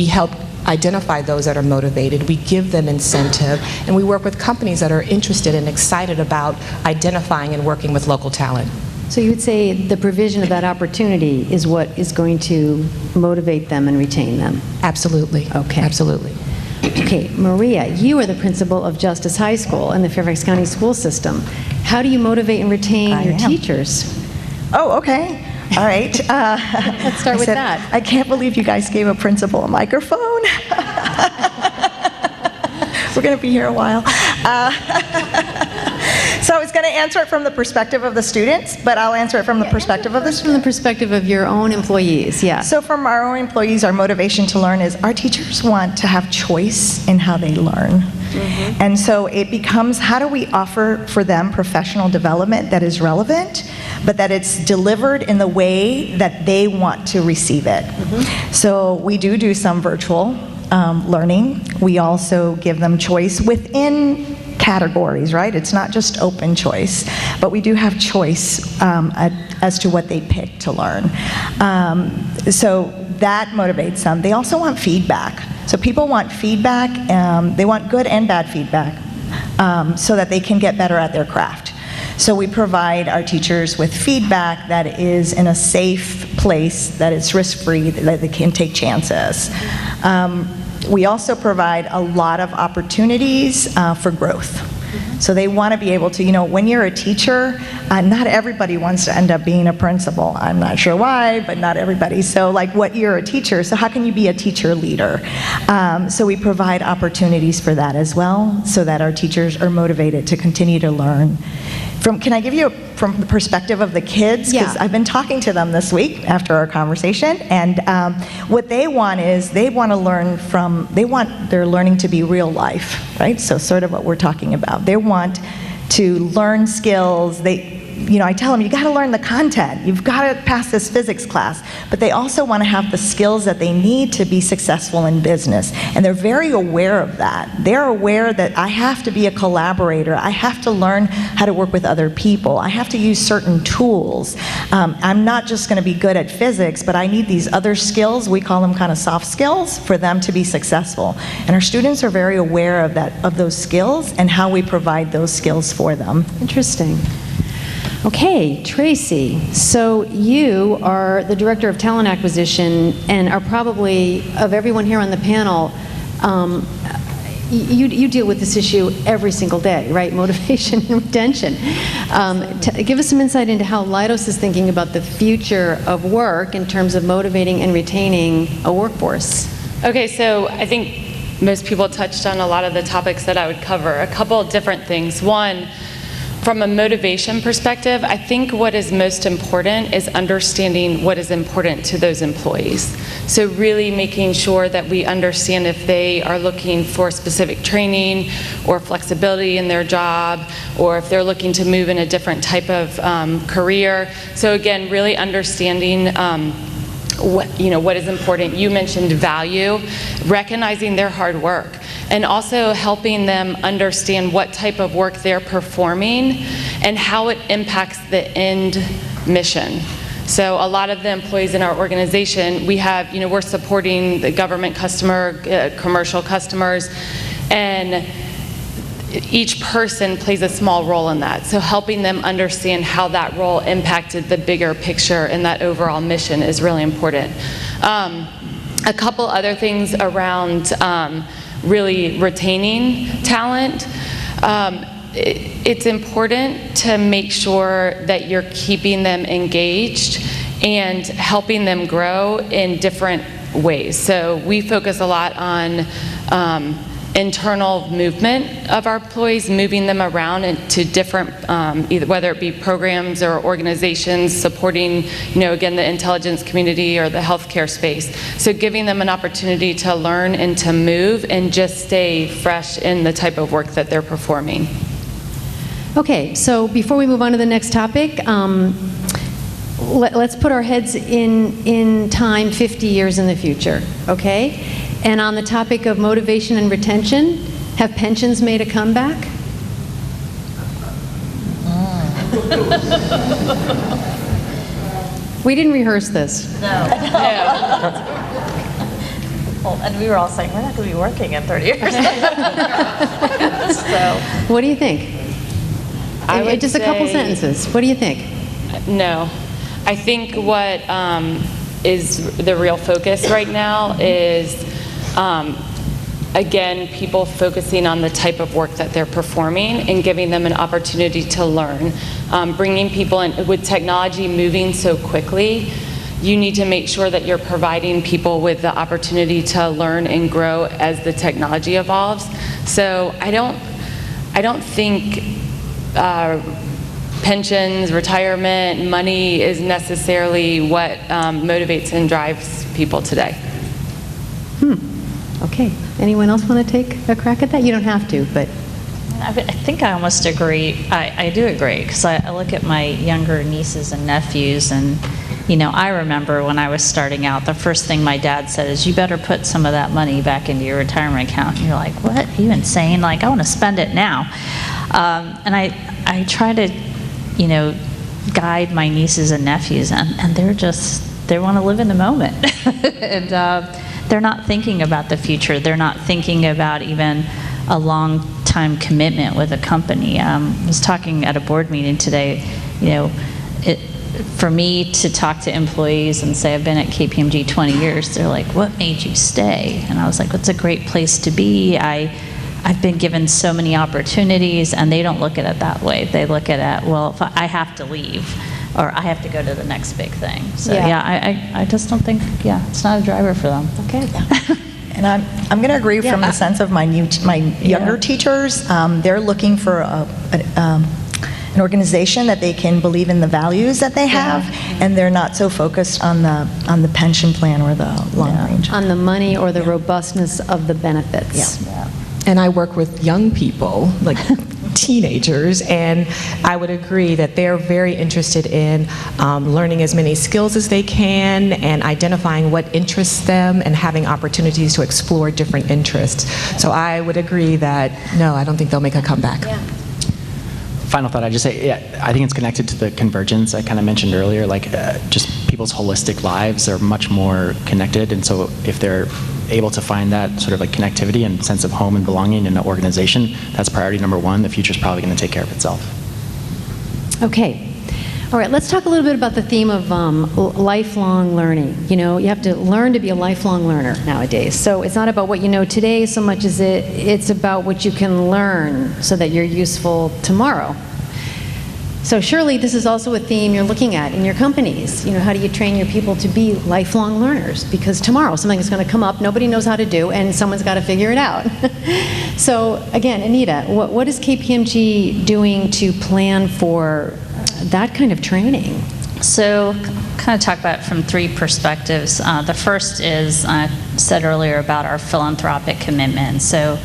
help identify those that are motivated, we give them incentive, and we work with companies that are interested and excited about identifying and working with local talent. So you would say the provision of that opportunity is what is going to motivate them and retain them? Absolutely. Okay. Absolutely. Okay, Maria, you are the principal of Justice High School in the Fairfax County school system. How do you motivate and retain your teachers? Oh, okay. All right. Let's start with that. I can't believe you guys gave a principal a microphone. We're going to be here a while. So I was going to answer it from the perspective of the students, but I'll answer it from the perspective of the students. From the perspective of your own employees, yeah. So from our own employees, our motivation to learn is our teachers want to have choice in how they learn. Mm-hmm. And so it becomes, how do we offer for them professional development that is relevant, but that it's delivered in the way that they want to receive it. Mm-hmm. So we do some virtual learning. We also give them choice within categories, right? It's not just open choice, but we do have choice as to what they pick to learn. So that motivates them. They also want feedback. So people want feedback, they want good and bad feedback, so that they can get better at their craft. So we provide our teachers with feedback that is in a safe place, that is risk-free, that they can take chances. We also provide a lot of opportunities for growth. So they want to be able to, when you're a teacher, not everybody wants to end up being a principal. I'm not sure why, but not everybody. So you're a teacher, so how can you be a teacher leader? So we provide opportunities for that as well, so that our teachers are motivated to continue to learn. Can I give you from the perspective of the kids? Because I've been talking to them this week after our conversation, and what they want is they want their learning to be real life, right? So sort of what we're talking about. They want to learn skills. I tell them, you got to learn the content. You've got to pass this physics class. But they also want to have the skills that they need to be successful in business. And they're very aware of that. They're aware that I have to be a collaborator. I have to learn how to work with other people. I have to use certain tools. I'm not just going to be good at physics, but I need these other skills. We call them kind of soft skills for them to be successful. And our students are very aware of those skills and how we provide those skills for them. Interesting. Okay, Tracy, so you are the Director of Talent Acquisition and are probably, of everyone here on the panel, you deal with this issue every single day, right? Motivation and retention. Give us some insight into how Leidos is thinking about the future of work in terms of motivating and retaining a workforce. Okay, so I think most people touched on a lot of the topics that I would cover. A couple of different things. One, From a motivation perspective, I think what is most important is understanding what is important to those employees. So really making sure that we understand if they are looking for specific training or flexibility in their job, or if they're looking to move in a different type of career. So again, really understanding what is important. You mentioned value, recognizing their hard work, and also helping them understand what type of work they're performing and how it impacts the end mission. So a lot of the employees in our organization, we're supporting the government commercial customers, and each person plays a small role in that. So helping them understand how that role impacted the bigger picture and that overall mission is really important. A couple other things around really retaining talent. It's important to make sure that you're keeping them engaged and helping them grow in different ways. So we focus a lot on internal movement of our employees, moving them around into different, whether it be programs or organizations supporting, again, the intelligence community or the healthcare space. So giving them an opportunity to learn and to move and just stay fresh in the type of work that they're performing. Okay, so before we move on to the next topic, let's put our heads in time 50 years in the future, okay? And on the topic of motivation and retention, have pensions made a comeback? We didn't rehearse this. No. Well, and we were all saying, we're not going to be working in 30 years. So. What do you think? Just a couple sentences. What do you think? No. I think what is the real focus right now is again, people focusing on the type of work that they're performing and giving them an opportunity to learn. Bringing people in, with technology moving so quickly, you need to make sure that you're providing people with the opportunity to learn and grow as the technology evolves. So I don't think pensions, retirement, money is necessarily what motivates and drives people today. Okay. Anyone else want to take a crack at that? You don't have to, but. I think I almost agree. I do agree, because I look at my younger nieces and nephews, and I remember when I was starting out, the first thing my dad said is, you better put some of that money back into your retirement account. And you're like, what? Are you insane? Like, I want to spend it now. And I try to, guide my nieces and nephews, and they want to live in the moment. And they're not thinking about the future. They're not thinking about even a long-time commitment with a company. I was talking at a board meeting today, for me to talk to employees and say, I've been at KPMG 20 years, they're like, what made you stay? And I was like, it's a great place to be. I've been given so many opportunities, and they don't look at it that way. They look at it, well, if I have to leave, or I have to go to the next big thing. So I just don't think, it's not a driver for them. Okay. And I'm going to agree from the sense of my younger teachers. They're looking for an organization that they can believe in the values that they have, and they're not so focused on the pension plan or the long range. On the money or the robustness of the benefits. And I work with young people, like teenagers, and I would agree that they're very interested in learning as many skills as they can and identifying what interests them and having opportunities to explore different interests. So I would agree that, no, I don't think they'll make a comeback. Final thought, I'd just say, I think it's connected to the convergence I kind of mentioned earlier, just people's holistic lives are much more connected, and so if they're able to find that sort of connectivity and sense of home and belonging in an organization, that's priority number one. The future's probably going to take care of itself. Okay. All right, let's talk a little bit about the theme of lifelong learning. You have to learn to be a lifelong learner nowadays. So it's not about what you know today so much as it's about what you can learn so that you're useful tomorrow. So surely this is also a theme you're looking at in your companies. You know, how do you train your people to be lifelong learners? Because tomorrow something is going to come up nobody knows how to do, and someone's got to figure it out. So again, Anita, what is KPMG doing to plan for that kind of training? So kind of talk about it from three perspectives. The first is, I said earlier about our philanthropic commitment. So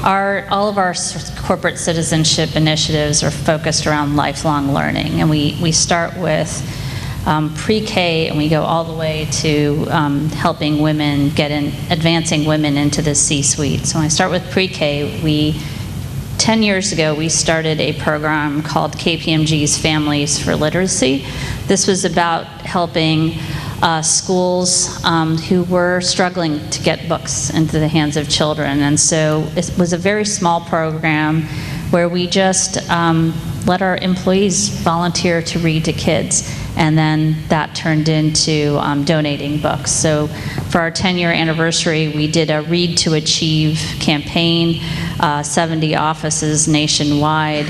all of our corporate citizenship initiatives are focused around lifelong learning, and we start with pre-K and we go all the way to helping women advancing women into the C-suite. So when I start with pre-K, 10 years ago, we started a program called KPMG's Families for Literacy. This was about helping schools who were struggling to get books into the hands of children. And so it was a very small program where we just let our employees volunteer to read to kids. And then that turned into donating books. So for our 10-year anniversary, we did a Read to Achieve campaign, 70 offices nationwide,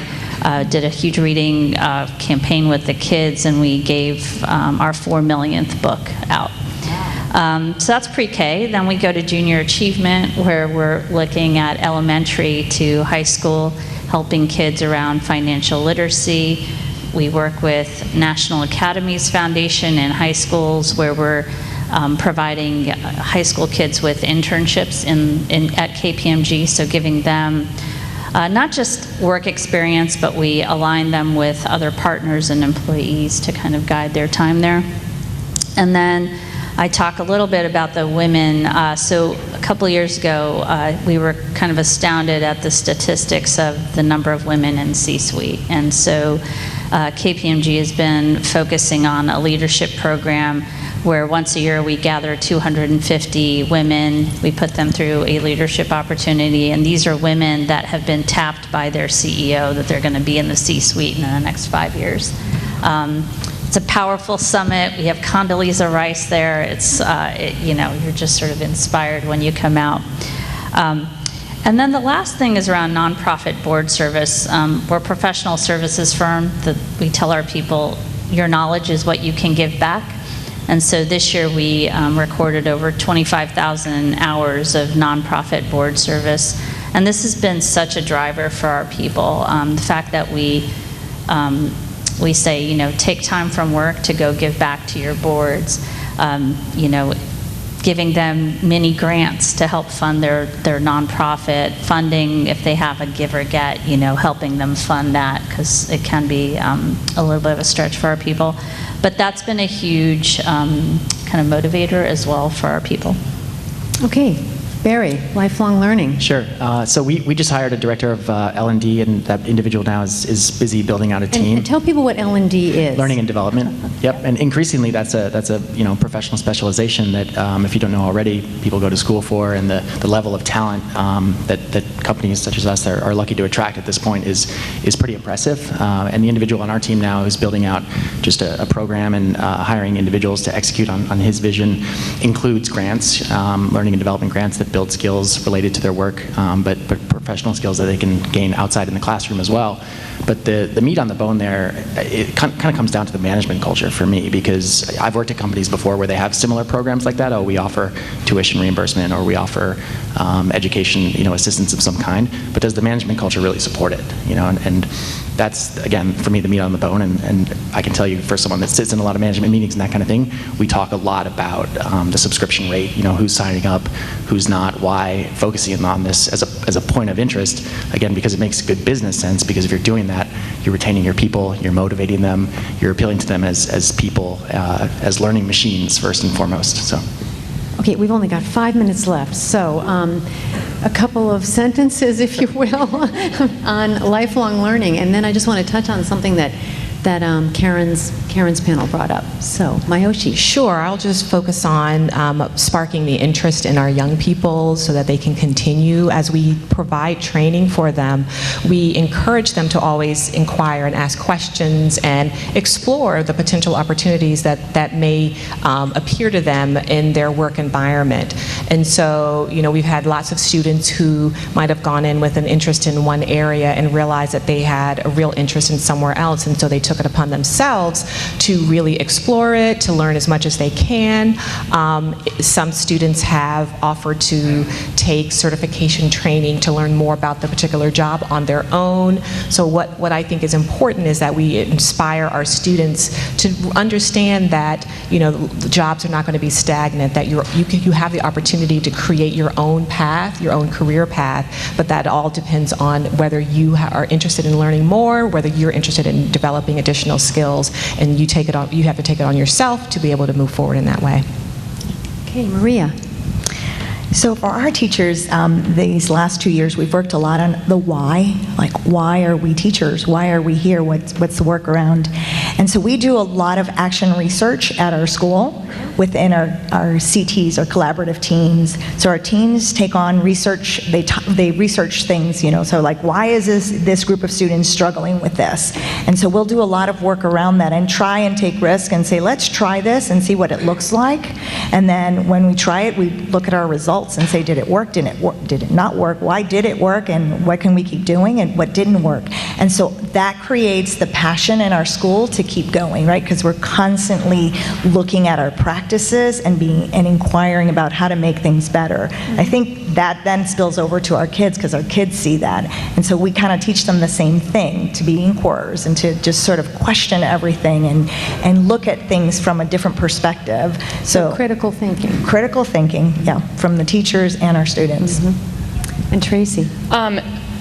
did a huge reading campaign with the kids, and we gave our 4 millionth book out. So that's pre-K. Then we go to junior achievement, where we're looking at elementary to high school, helping kids around financial literacy. We work with National Academies Foundation in high schools, where we're providing high school kids with internships at KPMG, so giving them not just work experience, but we align them with other partners and employees to kind of guide their time there. And then I talk a little bit about the women. So a couple of years ago, we were kind of astounded at the statistics of the number of women in C-suite. And so KPMG has been focusing on a leadership program where once a year we gather 250 women. We put them through a leadership opportunity, and these are women that have been tapped by their CEO that they're going to be in the C-suite in the next 5 years. It's a powerful summit. We have Condoleezza Rice there. It's, you're just sort of inspired when you come out. And then the last thing is around nonprofit board service. We're a professional services firm that we tell our people, your knowledge is what you can give back. And so this year we recorded over 25,000 hours of nonprofit board service. And this has been such a driver for our people. The fact that we say, take time from work to go give back to your boards, giving them mini grants to help fund their nonprofit, funding if they have a give or get, helping them fund that, because it can be a little bit of a stretch for our people. But that's been a huge kind of motivator as well for our people. Okay. Barry, lifelong learning. Sure. So we just hired a director of L&D, and that individual now is busy building out a team. And tell people what L&D is. Learning and development. Yep. And increasingly, that's a professional specialization that if you don't know already, people go to school for, and the level of talent that companies such as us are lucky to attract at this point is pretty impressive. And the individual on our team now is building out just a program and hiring individuals to execute on his vision. Includes grants, learning and development grants that build skills related to their work, but professional skills that they can gain outside in the classroom as well. But the meat on the bone there, it kind of comes down to the management culture for me, because I've worked at companies before where they have similar programs like that. Oh, we offer tuition reimbursement, or we offer education, assistance of some kind. But does the management culture really support it? And that's, again, for me, the meat on the bone. And I can tell you, for someone that sits in a lot of management meetings and that kind of thing, we talk a lot about the subscription rate, who's signing up, who's not, why, focusing on this as a point of interest, again, because it makes good business sense, because if you're doing that, you're retaining your people, you're motivating them, you're appealing to them as people, as learning machines first and foremost. So. Okay, we've only got 5 minutes left, so a couple of sentences, if you will, on lifelong learning. And then I just want to touch on something that that Karen's panel brought up. So, Mayoshi. Sure, I'll just focus on sparking the interest in our young people so that they can continue. As we provide training for them, we encourage them to always inquire and ask questions and explore the potential opportunities that may appear to them in their work environment. And so, we've had lots of students who might have gone in with an interest in one area and realized that they had a real interest in somewhere else, and so they took it upon themselves to really explore it, to learn as much as they can. Some students have offered to take certification training to learn more about the particular job on their own. So what I think is important is that we inspire our students to understand that the jobs are not going to be stagnant, that you have the opportunity to create your own path, your own career path, but that all depends on whether you are interested in learning more, whether you're interested in developing additional skills, and you have to take it on yourself to be able to move forward in that way. Okay, Maria. So for our teachers, these last 2 years, we've worked a lot on the why. Like, why are we teachers? Why are we here? What's the workaround? And so we do a lot of action research at our school within our CTs, our collaborative teams. So our teams take on research, they research things, so like, why is this group of students struggling with this? And so we'll do a lot of work around that and try and take risk and say, let's try this and see what it looks like. And then when we try it, we look at our results and say, did it work? Did it not work? Why did it work? And what can we keep doing? And what didn't work? And so that creates the passion in our school to keep going, right? Because we're constantly looking at our practices and inquiring about how to make things better. I think that then spills over to our kids because our kids see that. And so we kind of teach them the same thing, to be inquirers and to just sort of question everything and look at things from a different perspective. So critical thinking. Critical thinking, yeah, from the teachers and our students. Mm-hmm. And Tracy.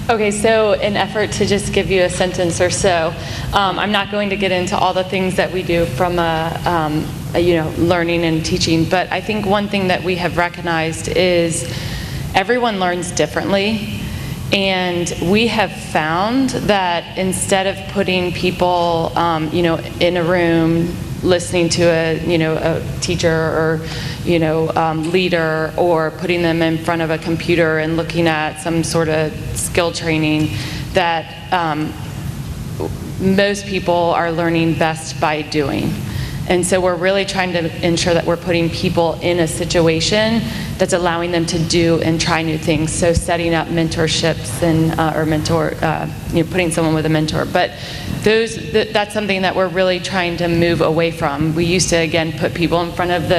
Okay, so in effort to just give you a sentence or so, I'm not going to get into all the things that we do from learning and teaching, but I think one thing that we have recognized is everyone learns differently, and we have found that instead of putting people, in a room listening to a teacher or leader, or putting them in front of a computer and looking at some sort of skill training, that most people are learning best by doing. And so we're really trying to ensure that we're putting people in a situation that's allowing them to do and try new things. So setting up mentorships and putting someone with a mentor. But that's something that we're really trying to move away from. We used to, again, put people in front of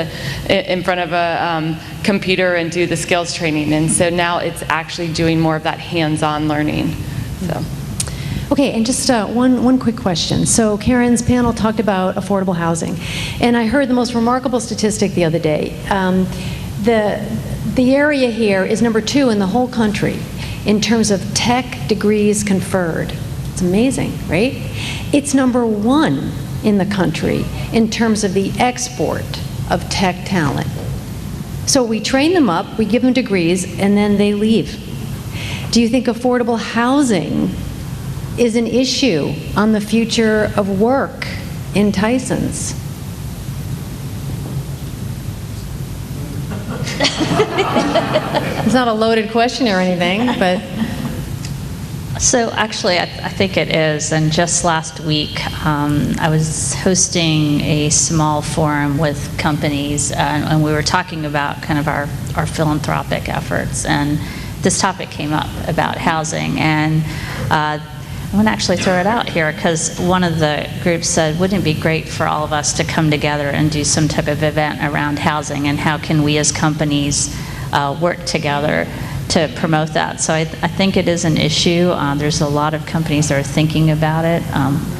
a computer and do the skills training, and so now it's actually doing more of that hands-on learning. So. Okay, and just one quick question. So Karen's panel talked about affordable housing, and I heard the most remarkable statistic the other day. The area here is number 2 in the whole country in terms of tech degrees conferred. It's amazing, right? It's number 1 in the country in terms of the export of tech talent. So we train them up, we give them degrees, and then they leave. Do you think affordable housing is an issue on the future of work in Tysons? It's not a loaded question or anything, but... So actually, I think it is. And just last week, I was hosting a small forum with companies, and we were talking about kind of our philanthropic efforts. And this topic came up about housing. And I'm going to actually throw it out here because one of the groups said, wouldn't it be great for all of us to come together and do some type of event around housing, and how can we as companies work together to promote that? So I think it is an issue. There's a lot of companies that are thinking about it.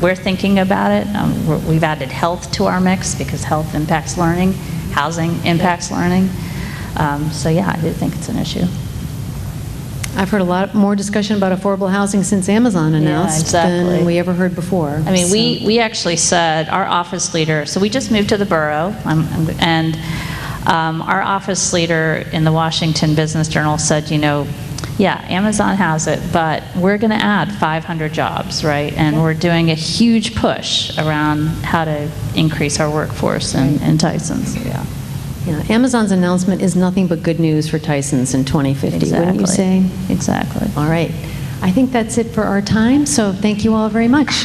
We're thinking about it. We've added health to our mix because health impacts learning, housing impacts learning. So yeah, I do think it's an issue. I've heard a lot more discussion about affordable housing since Amazon announced than we ever heard before. I mean, we actually said, our office leader, so we just moved to the borough, and our office leader in the Washington Business Journal said, Yeah, Amazon has it, but we're going to add 500 jobs, right? And we're doing a huge push around how to increase our workforce in Tysons. Yeah. Yeah, Amazon's announcement is nothing but good news for Tysons in 2050, wouldn't you say? Exactly. All right. I think that's it for our time, so thank you all very much.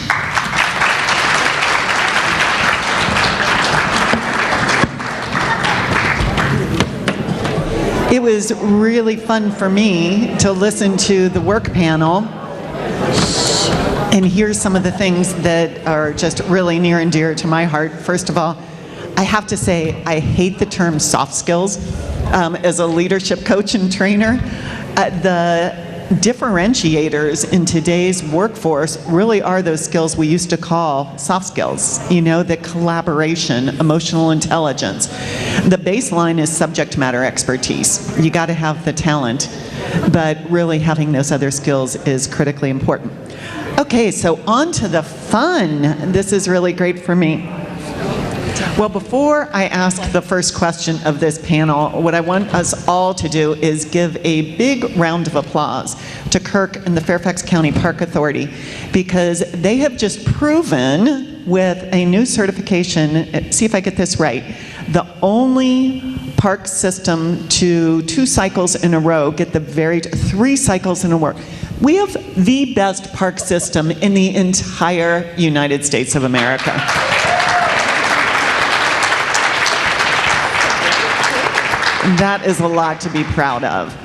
It was really fun for me to listen to the work panel and hear some of the things that are just really near and dear to my heart. First of all, I have to say I hate the term soft skills as a leadership coach and trainer. The differentiators in today's workforce really are those skills we used to call soft skills, the collaboration, emotional intelligence. The baseline is subject matter expertise. You got to have the talent, but really having those other skills is critically important. Okay, so on to the fun. This is really great for me. Well, before I ask the first question of this panel, what I want us all to do is give a big round of applause to Kirk and the Fairfax County Park Authority, because they have just proven with a new certification, see if I get this right, the only park system to 2 cycles in a row get the 3 cycles in a row. We have the best park system in the entire United States of America. That is a lot to be proud of.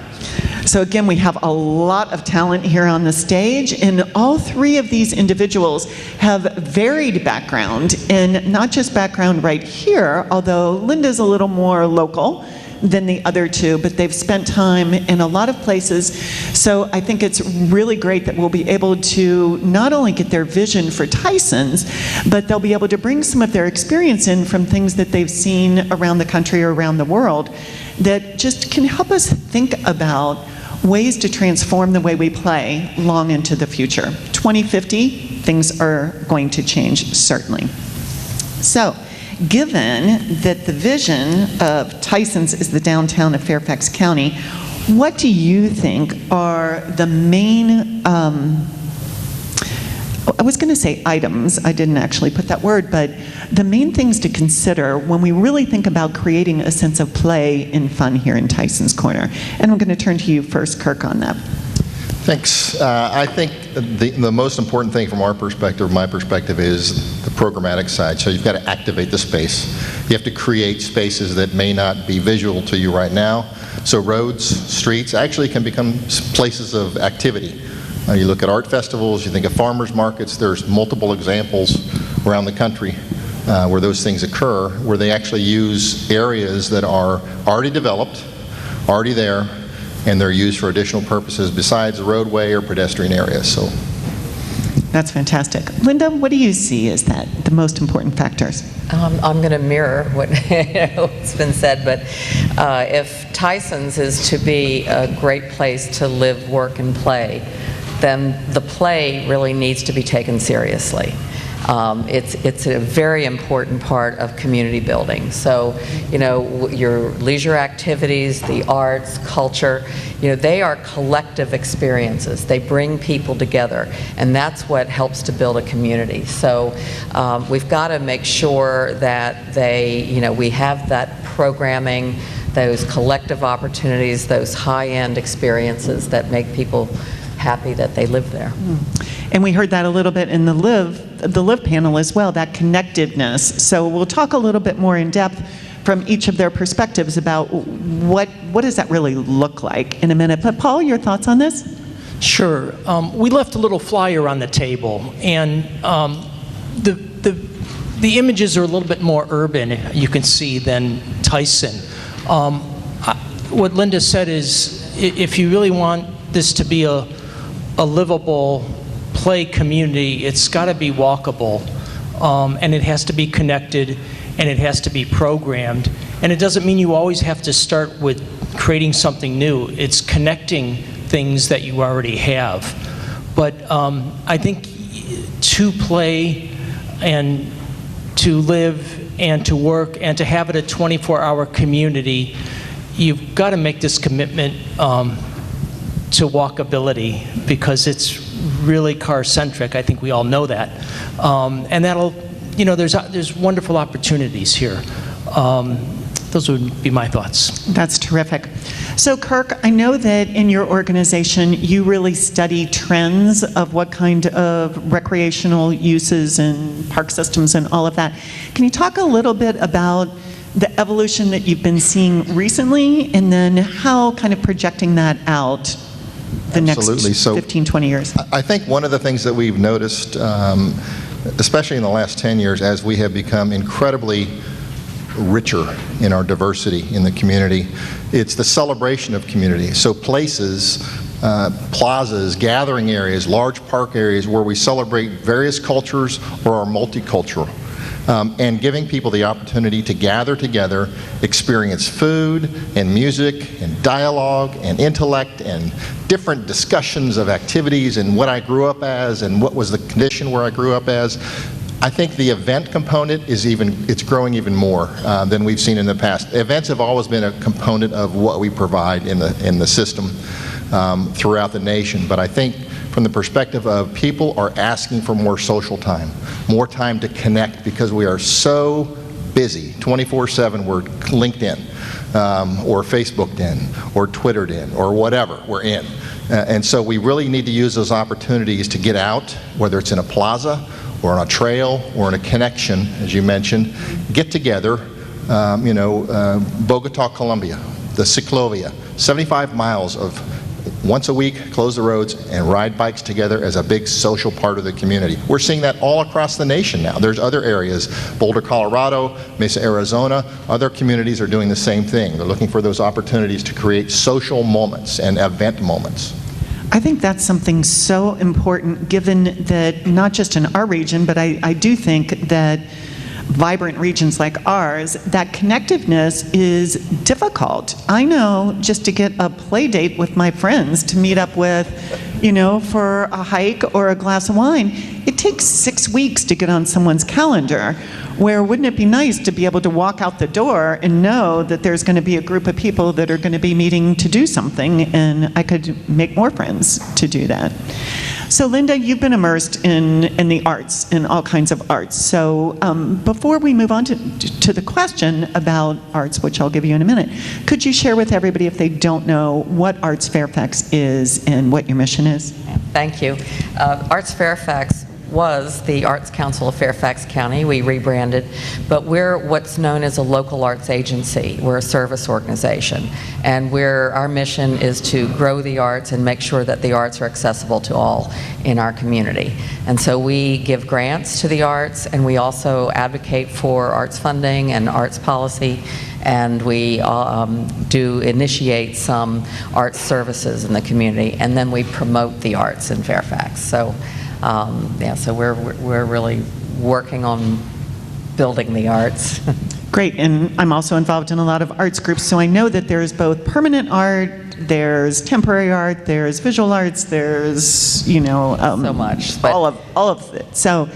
So again, we have a lot of talent here on the stage, and all 3 of these individuals have varied background, and not just background right here, although Linda's a little more local than the other 2, but they've spent time in a lot of places. So I think it's really great that we'll be able to not only get their vision for Tysons, but they'll be able to bring some of their experience in from things that they've seen around the country or around the world that just can help us think about ways to transform the way we play long into the future. 2050, things are going to change, certainly. So, given that the vision of Tysons is the downtown of Fairfax County, what do you think are the main, I was going to say items, I didn't actually put that word, but the main things to consider when we really think about creating a sense of play and fun here in Tysons Corner? And I'm going to turn to you first, Kirk, on that. Thanks. I think the most important thing from our perspective, my perspective, is the programmatic side. So you've got to activate the space. You have to create spaces that may not be visual to you right now. So roads, streets actually can become places of activity. You look at art festivals, you think of farmers markets, there's multiple examples around the country where those things occur, where they actually use areas that are already developed, already there, and they're used for additional purposes besides a roadway or pedestrian areas. So that's fantastic. Linda, what do you see as the most important factors? I'm going to mirror what's been said, but if Tysons is to be a great place to live, work, and play, then the play really needs to be taken seriously. It's a very important part of community building. So, your leisure activities, the arts, culture, they are collective experiences. They bring people together, and that's what helps to build a community. So, we've got to make sure that we have that programming, those collective opportunities, those high-end experiences that make people happy that they live there. And we heard that a little bit in the Live panel as well, that connectedness. So we'll talk a little bit more in depth from each of their perspectives about what does that really look like in a minute. But Paul, your thoughts on this? Sure. We left a little flyer on the table, and the images are a little bit more urban, you can see, than Tyson. What Linda said is, if you really want this to be a livable play community, it's got to be walkable, and it has to be connected, and it has to be programmed. And it doesn't mean you always have to start with creating something new. It's connecting things that you already have. But I think to play and to live and to work and to have it a 24-hour community, you've got to make this commitment to walkability because it's really car-centric. I think we all know that. And that'll, there's wonderful opportunities here. Those would be my thoughts. That's terrific. So Kirk, I know that in your organization you really study trends of what kind of recreational uses and park systems and all of that. Can you talk a little bit about the evolution that you've been seeing recently, and then how kind of projecting that out the Absolutely. next 15, 20 years? I think one of the things that we've noticed, especially in the last 10 years, as we have become incredibly richer in our diversity in the community, it's the celebration of community. So places, plazas, gathering areas, large park areas where we celebrate various cultures or are multicultural. And giving people the opportunity to gather together, experience food and music and dialogue and intellect and different discussions of activities and what I grew up as and what was the condition where I grew up as. I think the event component is it's growing even more than we've seen in the past. Events have always been a component of what we provide in the system throughout the nation, but I think from the perspective of people are asking for more social time, more time to connect because we are so busy, 24/7 we're LinkedIn or Facebooked in or Twittered in or whatever we're in. And so we really need to use those opportunities to get out, whether it's in a plaza or on a trail or in a connection, as you mentioned, get together, Bogota, Colombia, the Ciclovia, 75 miles of once a week, close the roads and ride bikes together as a big social part of the community. We're seeing that all across the nation now. There's other areas, Boulder, Colorado, Mesa, Arizona, other communities are doing the same thing. They're looking for those opportunities to create social moments and event moments. I think that's something so important, given that not just in our region, but I do think that vibrant regions like ours, that connectiveness is difficult. I know just to get a play date with my friends to meet up with, for a hike or a glass of wine, it takes 6 weeks to get on someone's calendar. Where wouldn't it be nice to be able to walk out the door and know that there's going to be a group of people that are going to be meeting to do something, and I could make more friends to do that. So Linda, you've been immersed in the arts, in all kinds of arts. So before we move on to the question about arts, which I'll give you in a minute, could you share with everybody, if they don't know, what Arts Fairfax is and what your mission is? Thank you. Arts Fairfax was the Arts Council of Fairfax County. We rebranded, but we're what's known as a local arts agency. We're a service organization, and our mission is to grow the arts and make sure that the arts are accessible to all in our community. And so we give grants to the arts, and we also advocate for arts funding and arts policy, and we do initiate some arts services in the community, and then we promote the arts in Fairfax. So so we're really working on building the arts. Great, and I'm also involved in a lot of arts groups, so I know that there's both permanent art, there's temporary art, there's visual arts, there's so much, all of it. So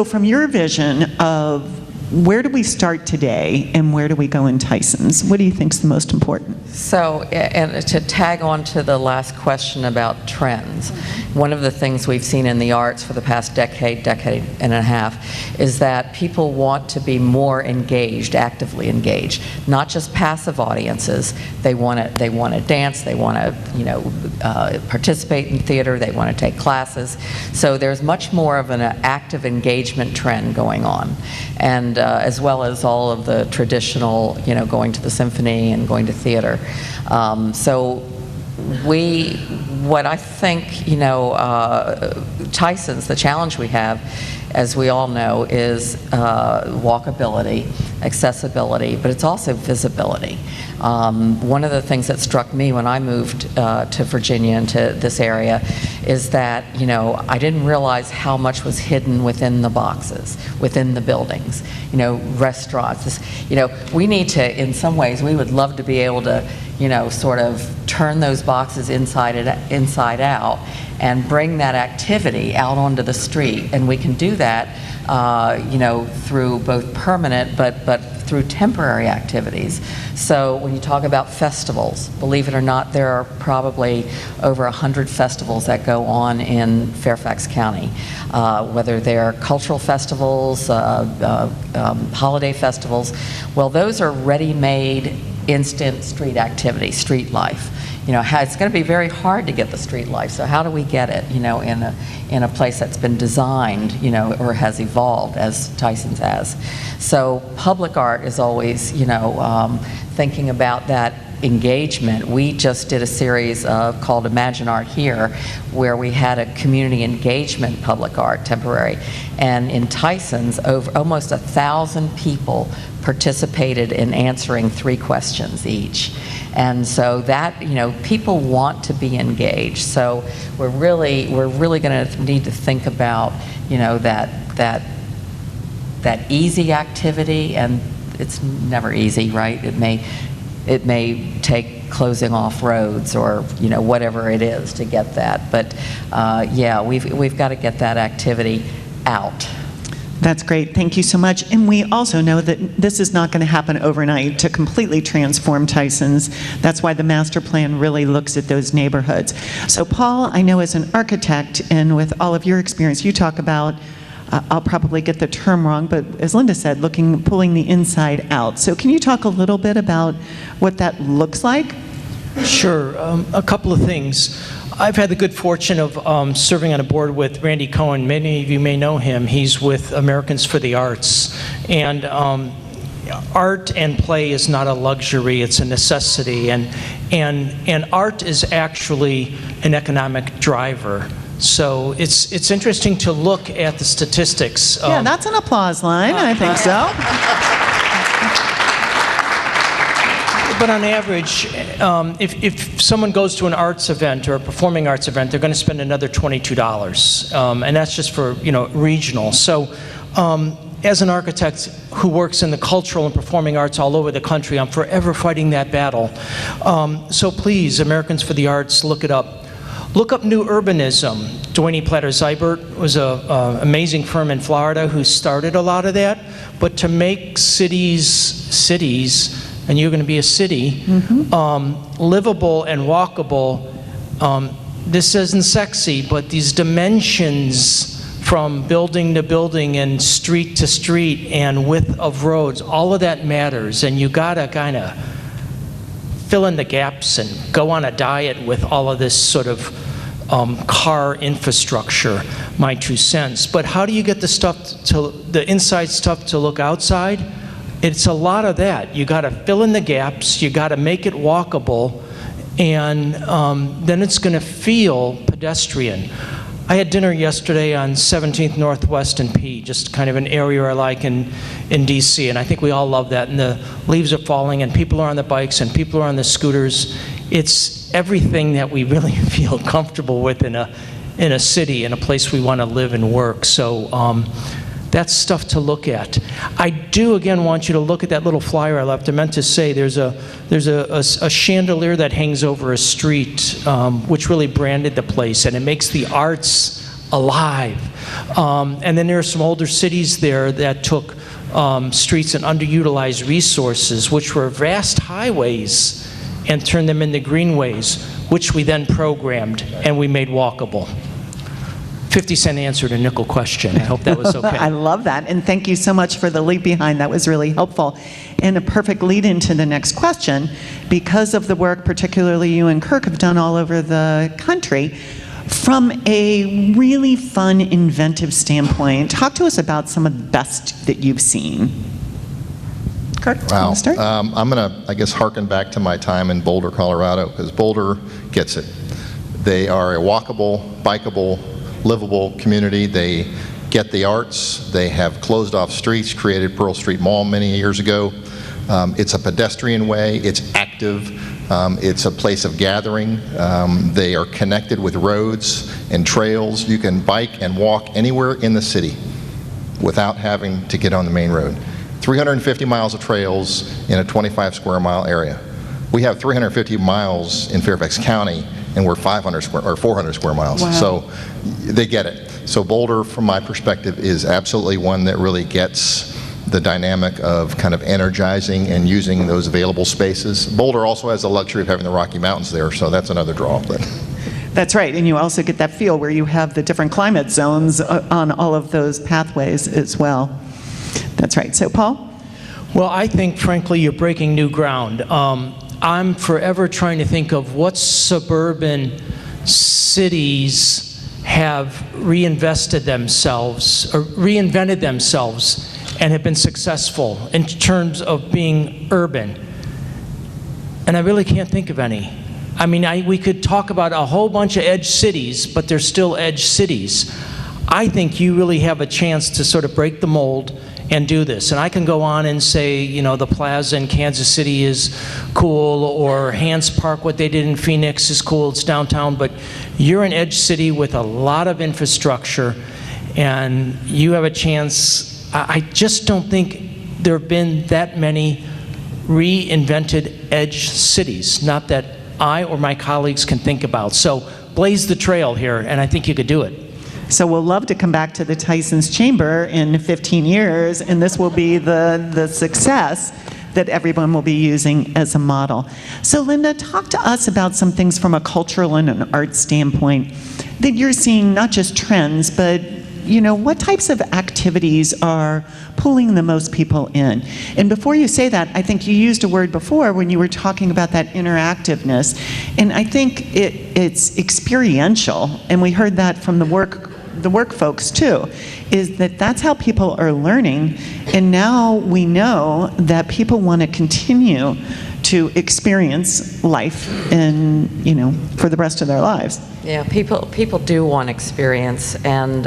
from your vision of where do we start today and where do we go in Tysons, what do you think is the most important? So, and to tag on to the last question about trends, one of the things we've seen in the arts for the past decade and a half is that people want to be more engaged, actively engaged, not just passive audiences. They want to dance, they want to participate in theater, they want to take classes. So there's much more of an active engagement trend going on, and as well as all of the traditional, going to the symphony and going to theater. So what I think, Tysons, the challenge we have, as we all know, is walkability, accessibility, but it's also visibility. One of the things that struck me when I moved to Virginia, into this area, is that, I didn't realize how much was hidden within the boxes, within the buildings. Restaurants, we need to, in some ways, we would love to be able to, sort of turn those boxes inside out and bring that activity out onto the street. And we can do that through both permanent but through temporary activities. So when you talk about festivals, believe it or not, there are probably over 100 festivals that go on in Fairfax County, whether they're cultural festivals, holiday festivals. Well, those are ready-made, instant street activity, street life. It's going to be very hard to get the street life. So how do we get it, in a place that's been designed, or has evolved as Tysons has? So public art is always, thinking about that engagement. We just did a series called Imagine Art Here, where we had a community engagement public art, temporary. And in Tysons, almost 1,000 people participated in answering 3 questions each. And so that, people want to be engaged. So we're really going to need to think about, that easy activity, and it's never easy, right? It may take closing off roads or whatever it is to get that. But yeah, we've got to get that activity out. That's great. Thank you so much. And we also know that this is not going to happen overnight to completely transform Tysons. That's why the master plan really looks at those neighborhoods. So Paul, I know as an architect and with all of your experience, you talk about, I'll probably get the term wrong, but as Linda said, pulling the inside out. So can you talk a little bit about what that looks like? Sure. A couple of things. I've had the good fortune of serving on a board with Randy Cohen. Many of you may know him. He's with Americans for the Arts. And art and play is not a luxury, it's a necessity. And art is actually an economic driver. So it's interesting to look at the statistics. Yeah, that's an applause line. I think so. But on average, if someone goes to an arts event or a performing arts event, they're going to spend another $22, and that's just for regional. So, as an architect who works in the cultural and performing arts all over the country, I'm forever fighting that battle. So please, Americans for the Arts, look it up. Look up New Urbanism. Dwayne Platter-Zybert was an amazing firm in Florida who started a lot of that. But to make cities, and you're going to be a city, livable and walkable. This isn't sexy, but these dimensions from building to building and street to street and width of roads, all of that matters. And you got to kind of fill in the gaps and go on a diet with all of this sort of car infrastructure, my 2 cents. But how do you get the inside stuff to look outside? It's a lot of that. You got to fill in the gaps, you got to make it walkable, and then it's going to feel pedestrian. I had dinner yesterday on 17th Northwest and P, just kind of an area I like in DC, and I think we all love that. And the leaves are falling, and people are on the bikes, and people are on the scooters. It's everything that we really feel comfortable with in a city, in a place we want to live and work. So that's stuff to look at. I do again want you to look at that little flyer I left. I meant to say there's a chandelier that hangs over a street, which really branded the place, and it makes the arts alive. And then there are some older cities there that took streets and underutilized resources, which were vast highways, and turned them into greenways, which we then programmed and we made walkable. 50-cent answer to nickel question. I hope that was okay. I love that, and thank you so much for the lead behind. That was really helpful. And a perfect lead into the next question, because of the work particularly you and Kirk have done all over the country, from a really fun, inventive standpoint, talk to us about some of the best that you've seen. Kirk, wow. Want to start? I'm going to, I guess, harken back to my time in Boulder, Colorado, because Boulder gets it. They are a walkable, bikeable, livable community. They get the arts. They have closed off streets, created Pearl Street Mall many years ago. It's a pedestrian way. It's active. It's a place of gathering. They are connected with roads and trails. You can bike and walk anywhere in the city without having to get on the main road. 350 miles of trails in a 25 square mile area. We have 350 miles in Fairfax County, and we're 400 square miles. Wow. So they get it. So Boulder, from my perspective, is absolutely one that really gets the dynamic of kind of energizing and using those available spaces. Boulder also has the luxury of having the Rocky Mountains there, so that's another draw. But That's right, and you also get that feel where you have the different climate zones on all of those pathways as well. That's right. So, Paul? Well, I think, frankly, you're breaking new ground. I'm forever trying to think of what suburban cities have reinvested themselves or reinvented themselves and have been successful in terms of being urban. And I really can't think of any. I mean, we could talk about a whole bunch of edge cities, but they're still edge cities. I think you really have a chance to sort of break the mold and do this. And I can go on and say, you know, the plaza in Kansas City is cool, or Hans Park, what they did in Phoenix is cool, it's downtown, but you're an edge city with a lot of infrastructure, and you have a chance. I just don't think there have been that many reinvented edge cities, not that I or my colleagues can think about. So blaze the trail here, and I think you could do it. So we'll love to come back to the Tysons Chamber in 15 years, and this will be the success that everyone will be using as a model. So Linda, talk to us about some things from a cultural and an art standpoint that you're seeing, not just trends, but you know, what types of activities are pulling the most people in? And before you say that, I think you used a word before when you were talking about that interactiveness, and I think it's experiential, and we heard that from the work folks too, is that that's how people are learning, and now we know that people want to continue to experience life and, you know, for the rest of their lives. Yeah, people do want experience, and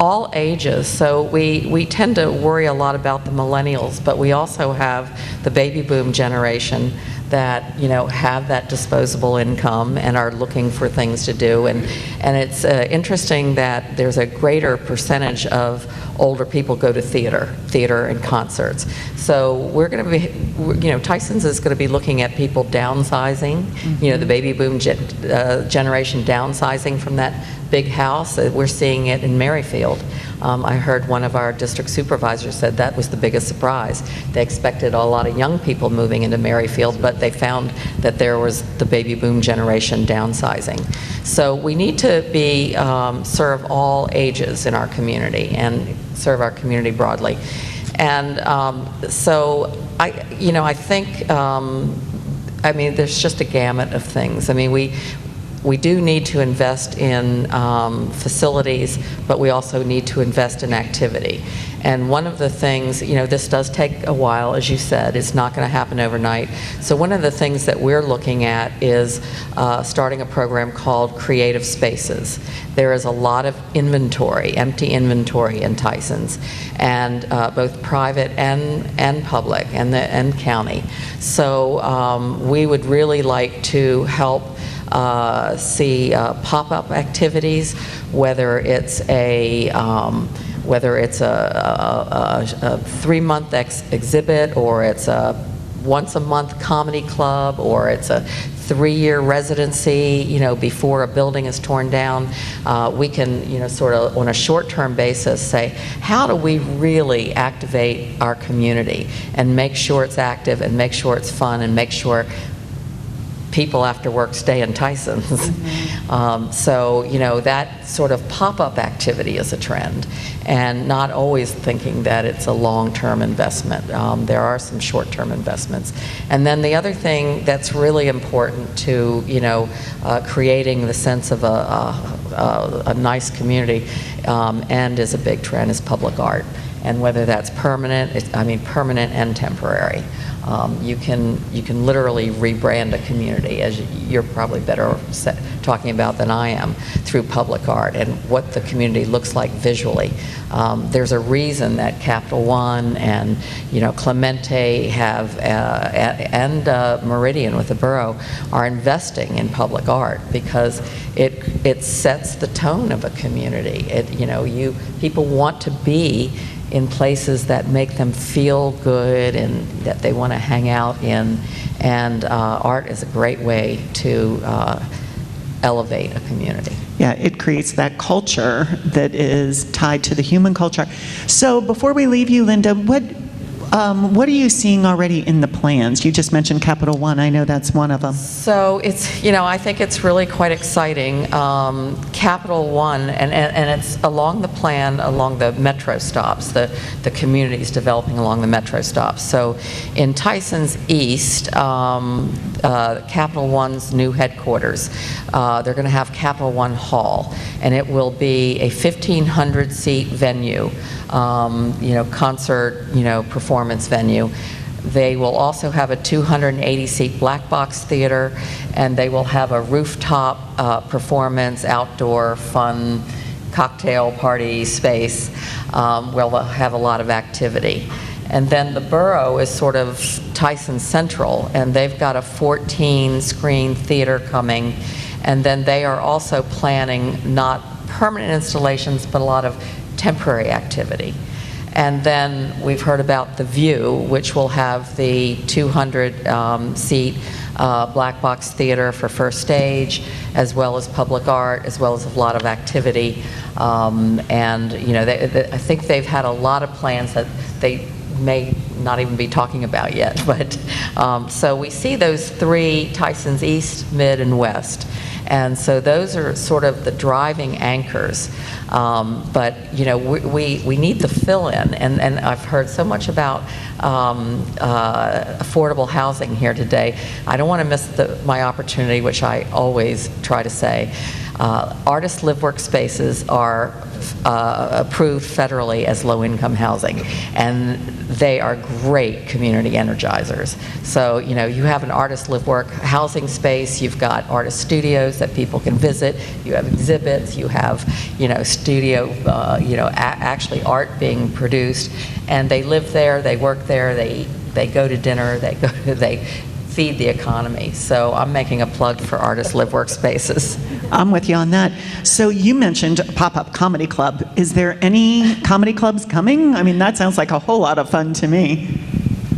all ages. So we tend to worry a lot about the millennials, but we also have the baby boom generation that, you know, have that disposable income and are looking for things to do. And it's interesting that there's a greater percentage of older people go to theater and concerts. So we're going to be, you know, Tysons is going to be looking at people downsizing, you know, the baby boom generation downsizing from that big house. We're seeing it in Merrifield. I heard one of our district supervisors said that was the biggest surprise. They expected a lot of young people moving into Merrifield, but they found that there was the baby boom generation downsizing. So we need to be serve all ages in our community and serve our community broadly. And so I think, I mean, there's just a gamut of things. I mean, we do need to invest in facilities, but we also need to invest in activity. And one of the things, you know, this does take a while, as you said, it's not going to happen overnight. So one of the things that we're looking at is starting a program called Creative Spaces. There is a lot of inventory, empty inventory in Tysons, and both private and public and county. So we would really like to help see pop-up activities, whether it's a 3-month exhibit, or it's a once-a-month comedy club, or it's a 3-year residency, you know, before a building is torn down. We can, you know, sort of on a short-term basis say, how do we really activate our community and make sure it's active and make sure it's fun and make sure people after work stay in Tysons. Mm-hmm. So, you know, that sort of pop-up activity is a trend, and not always thinking that it's a long-term investment. There are some short-term investments. And then the other thing that's really important to, you know, creating the sense of a nice community, and is a big trend, is public art. And whether that's permanent, permanent and temporary. You can literally rebrand a community, as you're probably better talking about than I am, through public art and what the community looks like visually. There's a reason that Capital One and, you know, Clemente have and Meridian with the borough are investing in public art, because it sets the tone of a community. People want to be in places that make them feel good and that they want to hang out in, and art is a great way to elevate a community. Yeah, it creates that culture that is tied to the human culture. So before we leave you, Linda, what are you seeing already in the plans? You just mentioned Capital One. I know that's one of them. So it's, you know, I think it's really quite exciting. Capital One, and it's along the plan, along the metro stops, the communities developing along the metro stops. So in Tysons East, Capital One's new headquarters, they're going to have Capital One Hall, and it will be a 1,500-seat venue, you know, concert, you know, performance venue. They will also have a 280-seat black box theater, and they will have a rooftop performance, outdoor, fun, cocktail party space where they'll have a lot of activity. And then the borough is sort of Tyson Central, and they've got a 14-screen theater coming, and then they are also planning not permanent installations, but a lot of temporary activity. And then we've heard about the View, which will have the 200-seat black box theater for first stage, as well as public art, as well as a lot of activity. And you know, I think they've had a lot of plans that they may not even be talking about yet. But so we see those three: Tysons East, Mid, and West. And so those are sort of the driving anchors. But you know, we need the fill-in, and I've heard so much about affordable housing here today. I don't want to miss my opportunity, which I always try to say. Artist live work spaces are approved federally as low-income housing, and they are great community energizers. So, you know, you have an artist live work housing space, you've got artist studios that people can visit, you have exhibits, you have, you know, studio, you know, actually art being produced, and they live there, they work there, they go to dinner, they feed the economy. So I'm making a plug for artist live work spaces. I'm with you on that. So you mentioned a pop-up comedy club. Is there any comedy clubs coming? I mean, that sounds like a whole lot of fun to me.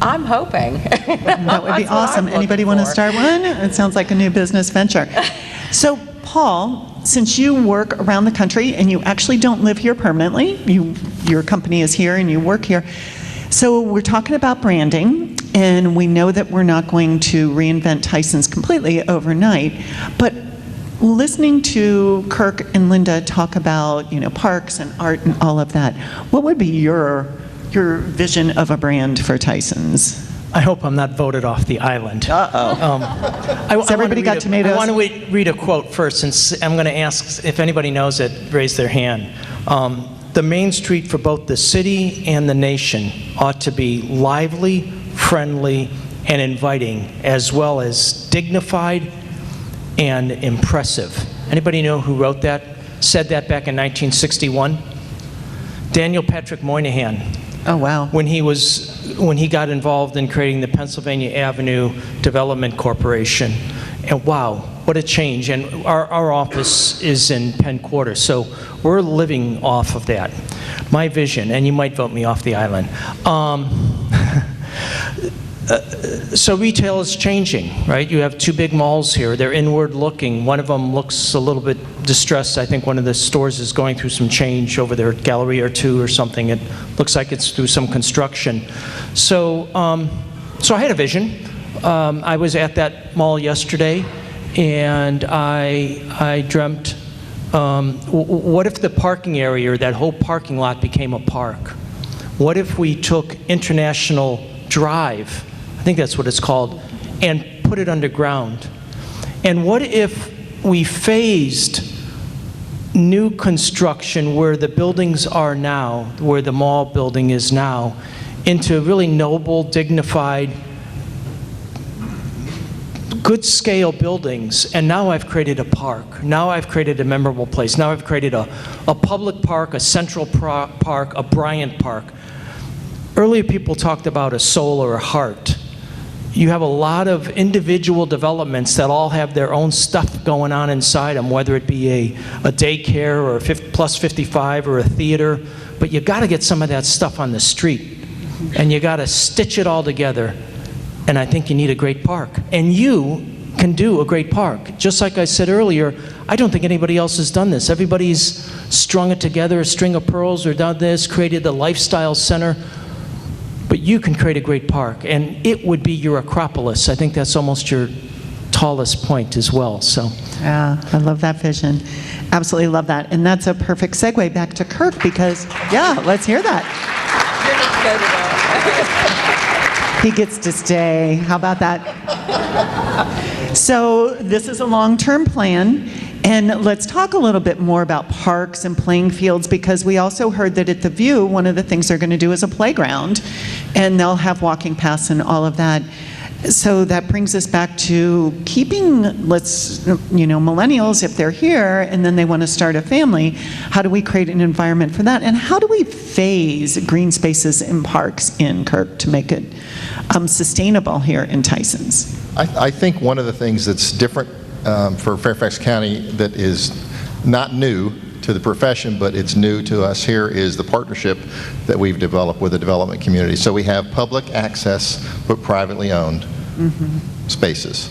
I'm hoping. That would be awesome. Anybody want to start one? It sounds like a new business venture. So Paul, since you work around the country and you actually don't live here permanently, your company is here and you work here. So we're talking about branding, and we know that we're not going to reinvent Tysons completely overnight, but listening to Kirk and Linda talk about, you know, parks and art and all of that, what would be your vision of a brand for Tysons? I hope I'm not voted off the island. Has everybody got tomatoes? I want to read a quote first, and I'm going to ask if anybody knows it, raise their hand. The main street for both the city and the nation ought to be lively, friendly, and inviting, as well as dignified and impressive. Anybody know who wrote that? Said that back in 1961? Daniel Patrick Moynihan. Oh, wow. When he got involved in creating the Pennsylvania Avenue Development Corporation. And wow, what a change. And our office is in Penn Quarter, so we're living off of that. My vision, and you might vote me off the island. So retail is changing, right? You have two big malls here. They're inward looking. One of them looks a little bit distressed. I think one of the stores is going through some change over there, Gallery or two or something. It looks like it's through some construction. So I had a vision. I was at that mall yesterday, and I dreamt, what if the parking area, or that whole parking lot, became a park? What if we took International Drive, I think that's what it's called, and put it underground? And what if we phased new construction where the buildings are now, where the mall building is now, into really noble, dignified, good scale buildings, and now I've created a park. Now I've created a memorable place. Now I've created a public park, a central park, a Bryant Park. Earlier people talked about a soul or a heart. You have a lot of individual developments that all have their own stuff going on inside them, whether it be a daycare or a plus 55 or a theater, but you got to get some of that stuff on the street, and you got to stitch it all together, and I think you need a great park. And you can do a great park. Just like I said earlier, I don't think anybody else has done this. Everybody's strung it together, a string of pearls, or done this, created the lifestyle center. But you can create a great park, and it would be your Acropolis. I think that's almost your tallest point as well. So, yeah, I love that vision. Absolutely love that. And that's a perfect segue back to Kirk because, yeah, let's hear that. He gets to stay. How about that? So this is a long-term plan. And let's talk a little bit more about parks and playing fields, because we also heard that at the View, one of the things they're going to do is a playground, and they'll have walking paths and all of that. So that brings us back to keeping, millennials, if they're here and then they want to start a family, how do we create an environment for that? And how do we phase green spaces in parks in Kirk to make it sustainable here in Tysons? I think one of the things that's different for Fairfax County that is not new to the profession, but it's new to us here, is the partnership that we've developed with the development community. So we have public access but privately owned spaces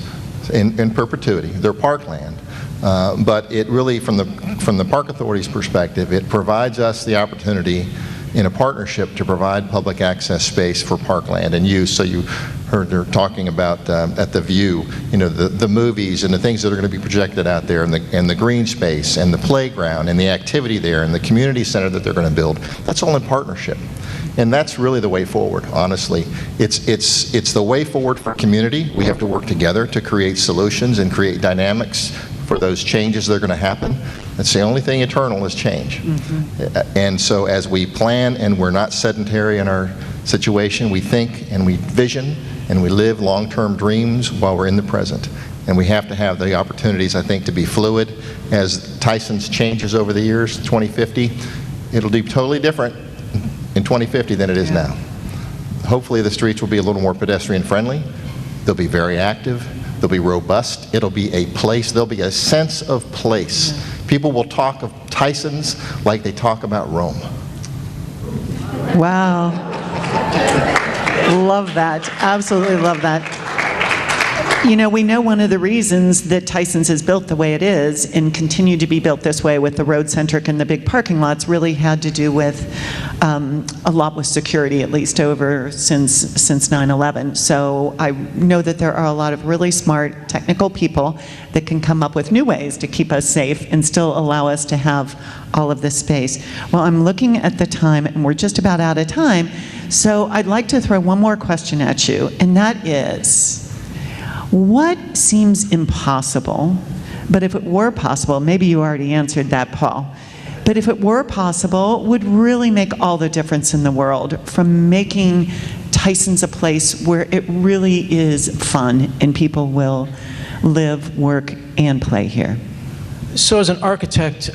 in perpetuity. They're parkland. But it really, from the Park Authority's perspective, it provides us the opportunity in a partnership to provide public access space for parkland and use. So you heard they're talking about at the View, the movies and the things that are going to be projected out there, and the green space and the playground and the activity there and the community center that they're going to build. That's all in partnership. And that's really the way forward, honestly. It's the way forward for community. We have to work together to create solutions and create dynamics for those changes that are going to happen. That's the only thing eternal is change. And so as we plan and we're not sedentary in our situation, we think and we vision and we live long-term dreams while we're in the present. And we have to have the opportunities, I think, to be fluid. As Tysons changes over the years, 2050, it'll be totally different in 2050 than it is now. Hopefully the streets will be a little more pedestrian friendly. They'll be very active. They'll be robust. It'll be a place. There'll be a sense of place. People will talk of Tysons like they talk about Rome. Wow. Love that. Absolutely love that. We know one of the reasons that Tysons is built the way it is and continued to be built this way with the road-centric and the big parking lots really had to do with a lot with security, at least over since 9/11. So I know that there are a lot of really smart technical people that can come up with new ways to keep us safe and still allow us to have all of this space. Well, I'm looking at the time and we're just about out of time. So I'd like to throw one more question at you, and that is, what seems impossible, but if it were possible, maybe you already answered that, Paul, but if it were possible, would really make all the difference in the world from making Tysons a place where it really is fun and people will live, work, and play here? So as an architect,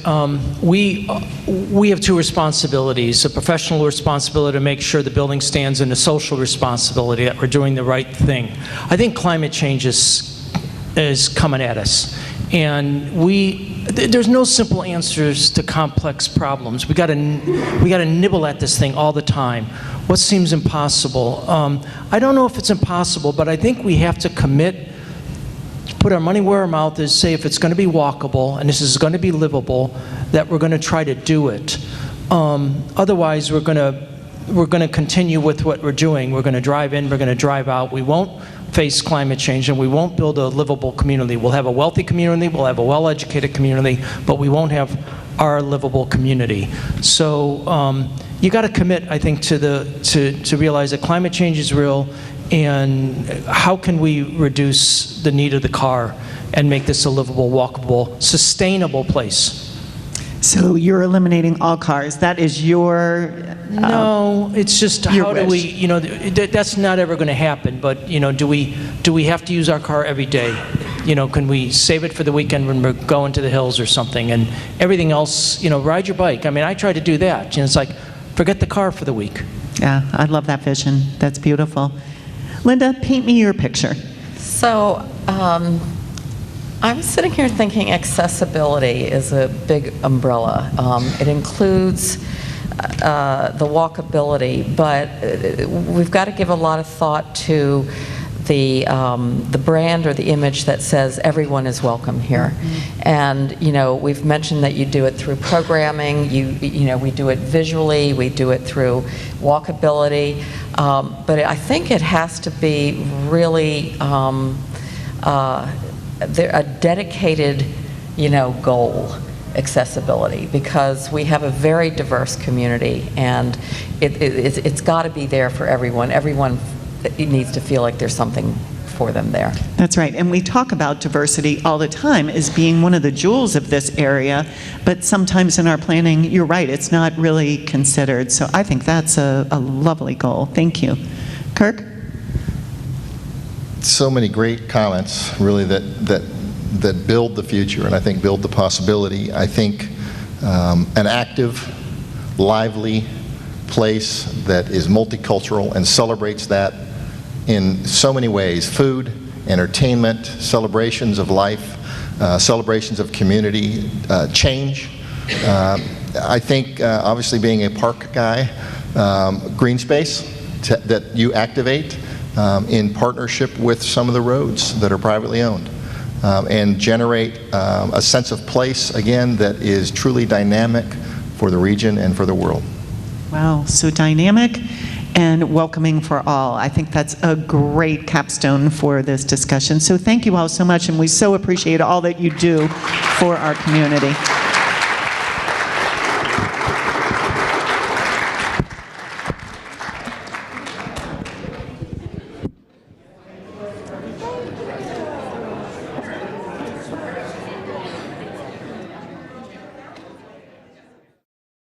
we have two responsibilities: a professional responsibility to make sure the building stands, and a social responsibility that we're doing the right thing. I think climate change is coming at us, and there's no simple answers to complex problems. We got to nibble at this thing all the time. What seems impossible? I don't know if it's impossible, but I think we have to commit, put our money where our mouth is, say if it's going to be walkable and this is going to be livable, that we're going to try to do it. Otherwise, we're going to continue with what we're doing. We're going to drive in, we're going to drive out. We won't face climate change, and we won't build a livable community. We'll have a wealthy community, we'll have a well-educated community, but we won't have our livable community. So you got to commit, I think, to realize that climate change is real. And how can we reduce the need of the car and make this a livable, walkable, sustainable place? So you're eliminating all cars. That is your... no, it's just how do we, that's not ever going to happen, but, do we have to use our car every day? Can we save it for the weekend when we're going to the hills or something? And everything else, ride your bike. I mean, I try to do that. It's like, forget the car for the week. Yeah, I love that vision. That's beautiful. Linda, paint me your picture. So I'm sitting here thinking accessibility is a big umbrella. It includes the walkability, but we've got to give a lot of thought to the brand or the image that says everyone is welcome here. And, you know, we've mentioned that you do it through programming, you know, we do it visually, we do it through walkability, but I think it has to be really a dedicated, you know, goal, accessibility, because we have a very diverse community, and it's got to be there for everyone. Everyone needs to feel like there's something for them there. That's right, and we talk about diversity all the time as being one of the jewels of this area, but sometimes in our planning, you're right, it's not really considered. So I think that's a lovely goal. Thank you. Kirk? So many great comments, really, that build the future, and I think build the possibility. I think an active, lively place that is multicultural and celebrates that in so many ways: food, entertainment, celebrations of life, celebrations of community, change. I think, obviously, being a park guy, green space that you activate in partnership with some of the roads that are privately owned, and generate a sense of place, again, that is truly dynamic for the region and for the world. Wow, so dynamic and welcoming for all. I think that's a great capstone for this discussion. So thank you all so much, and we so appreciate all that you do for our community.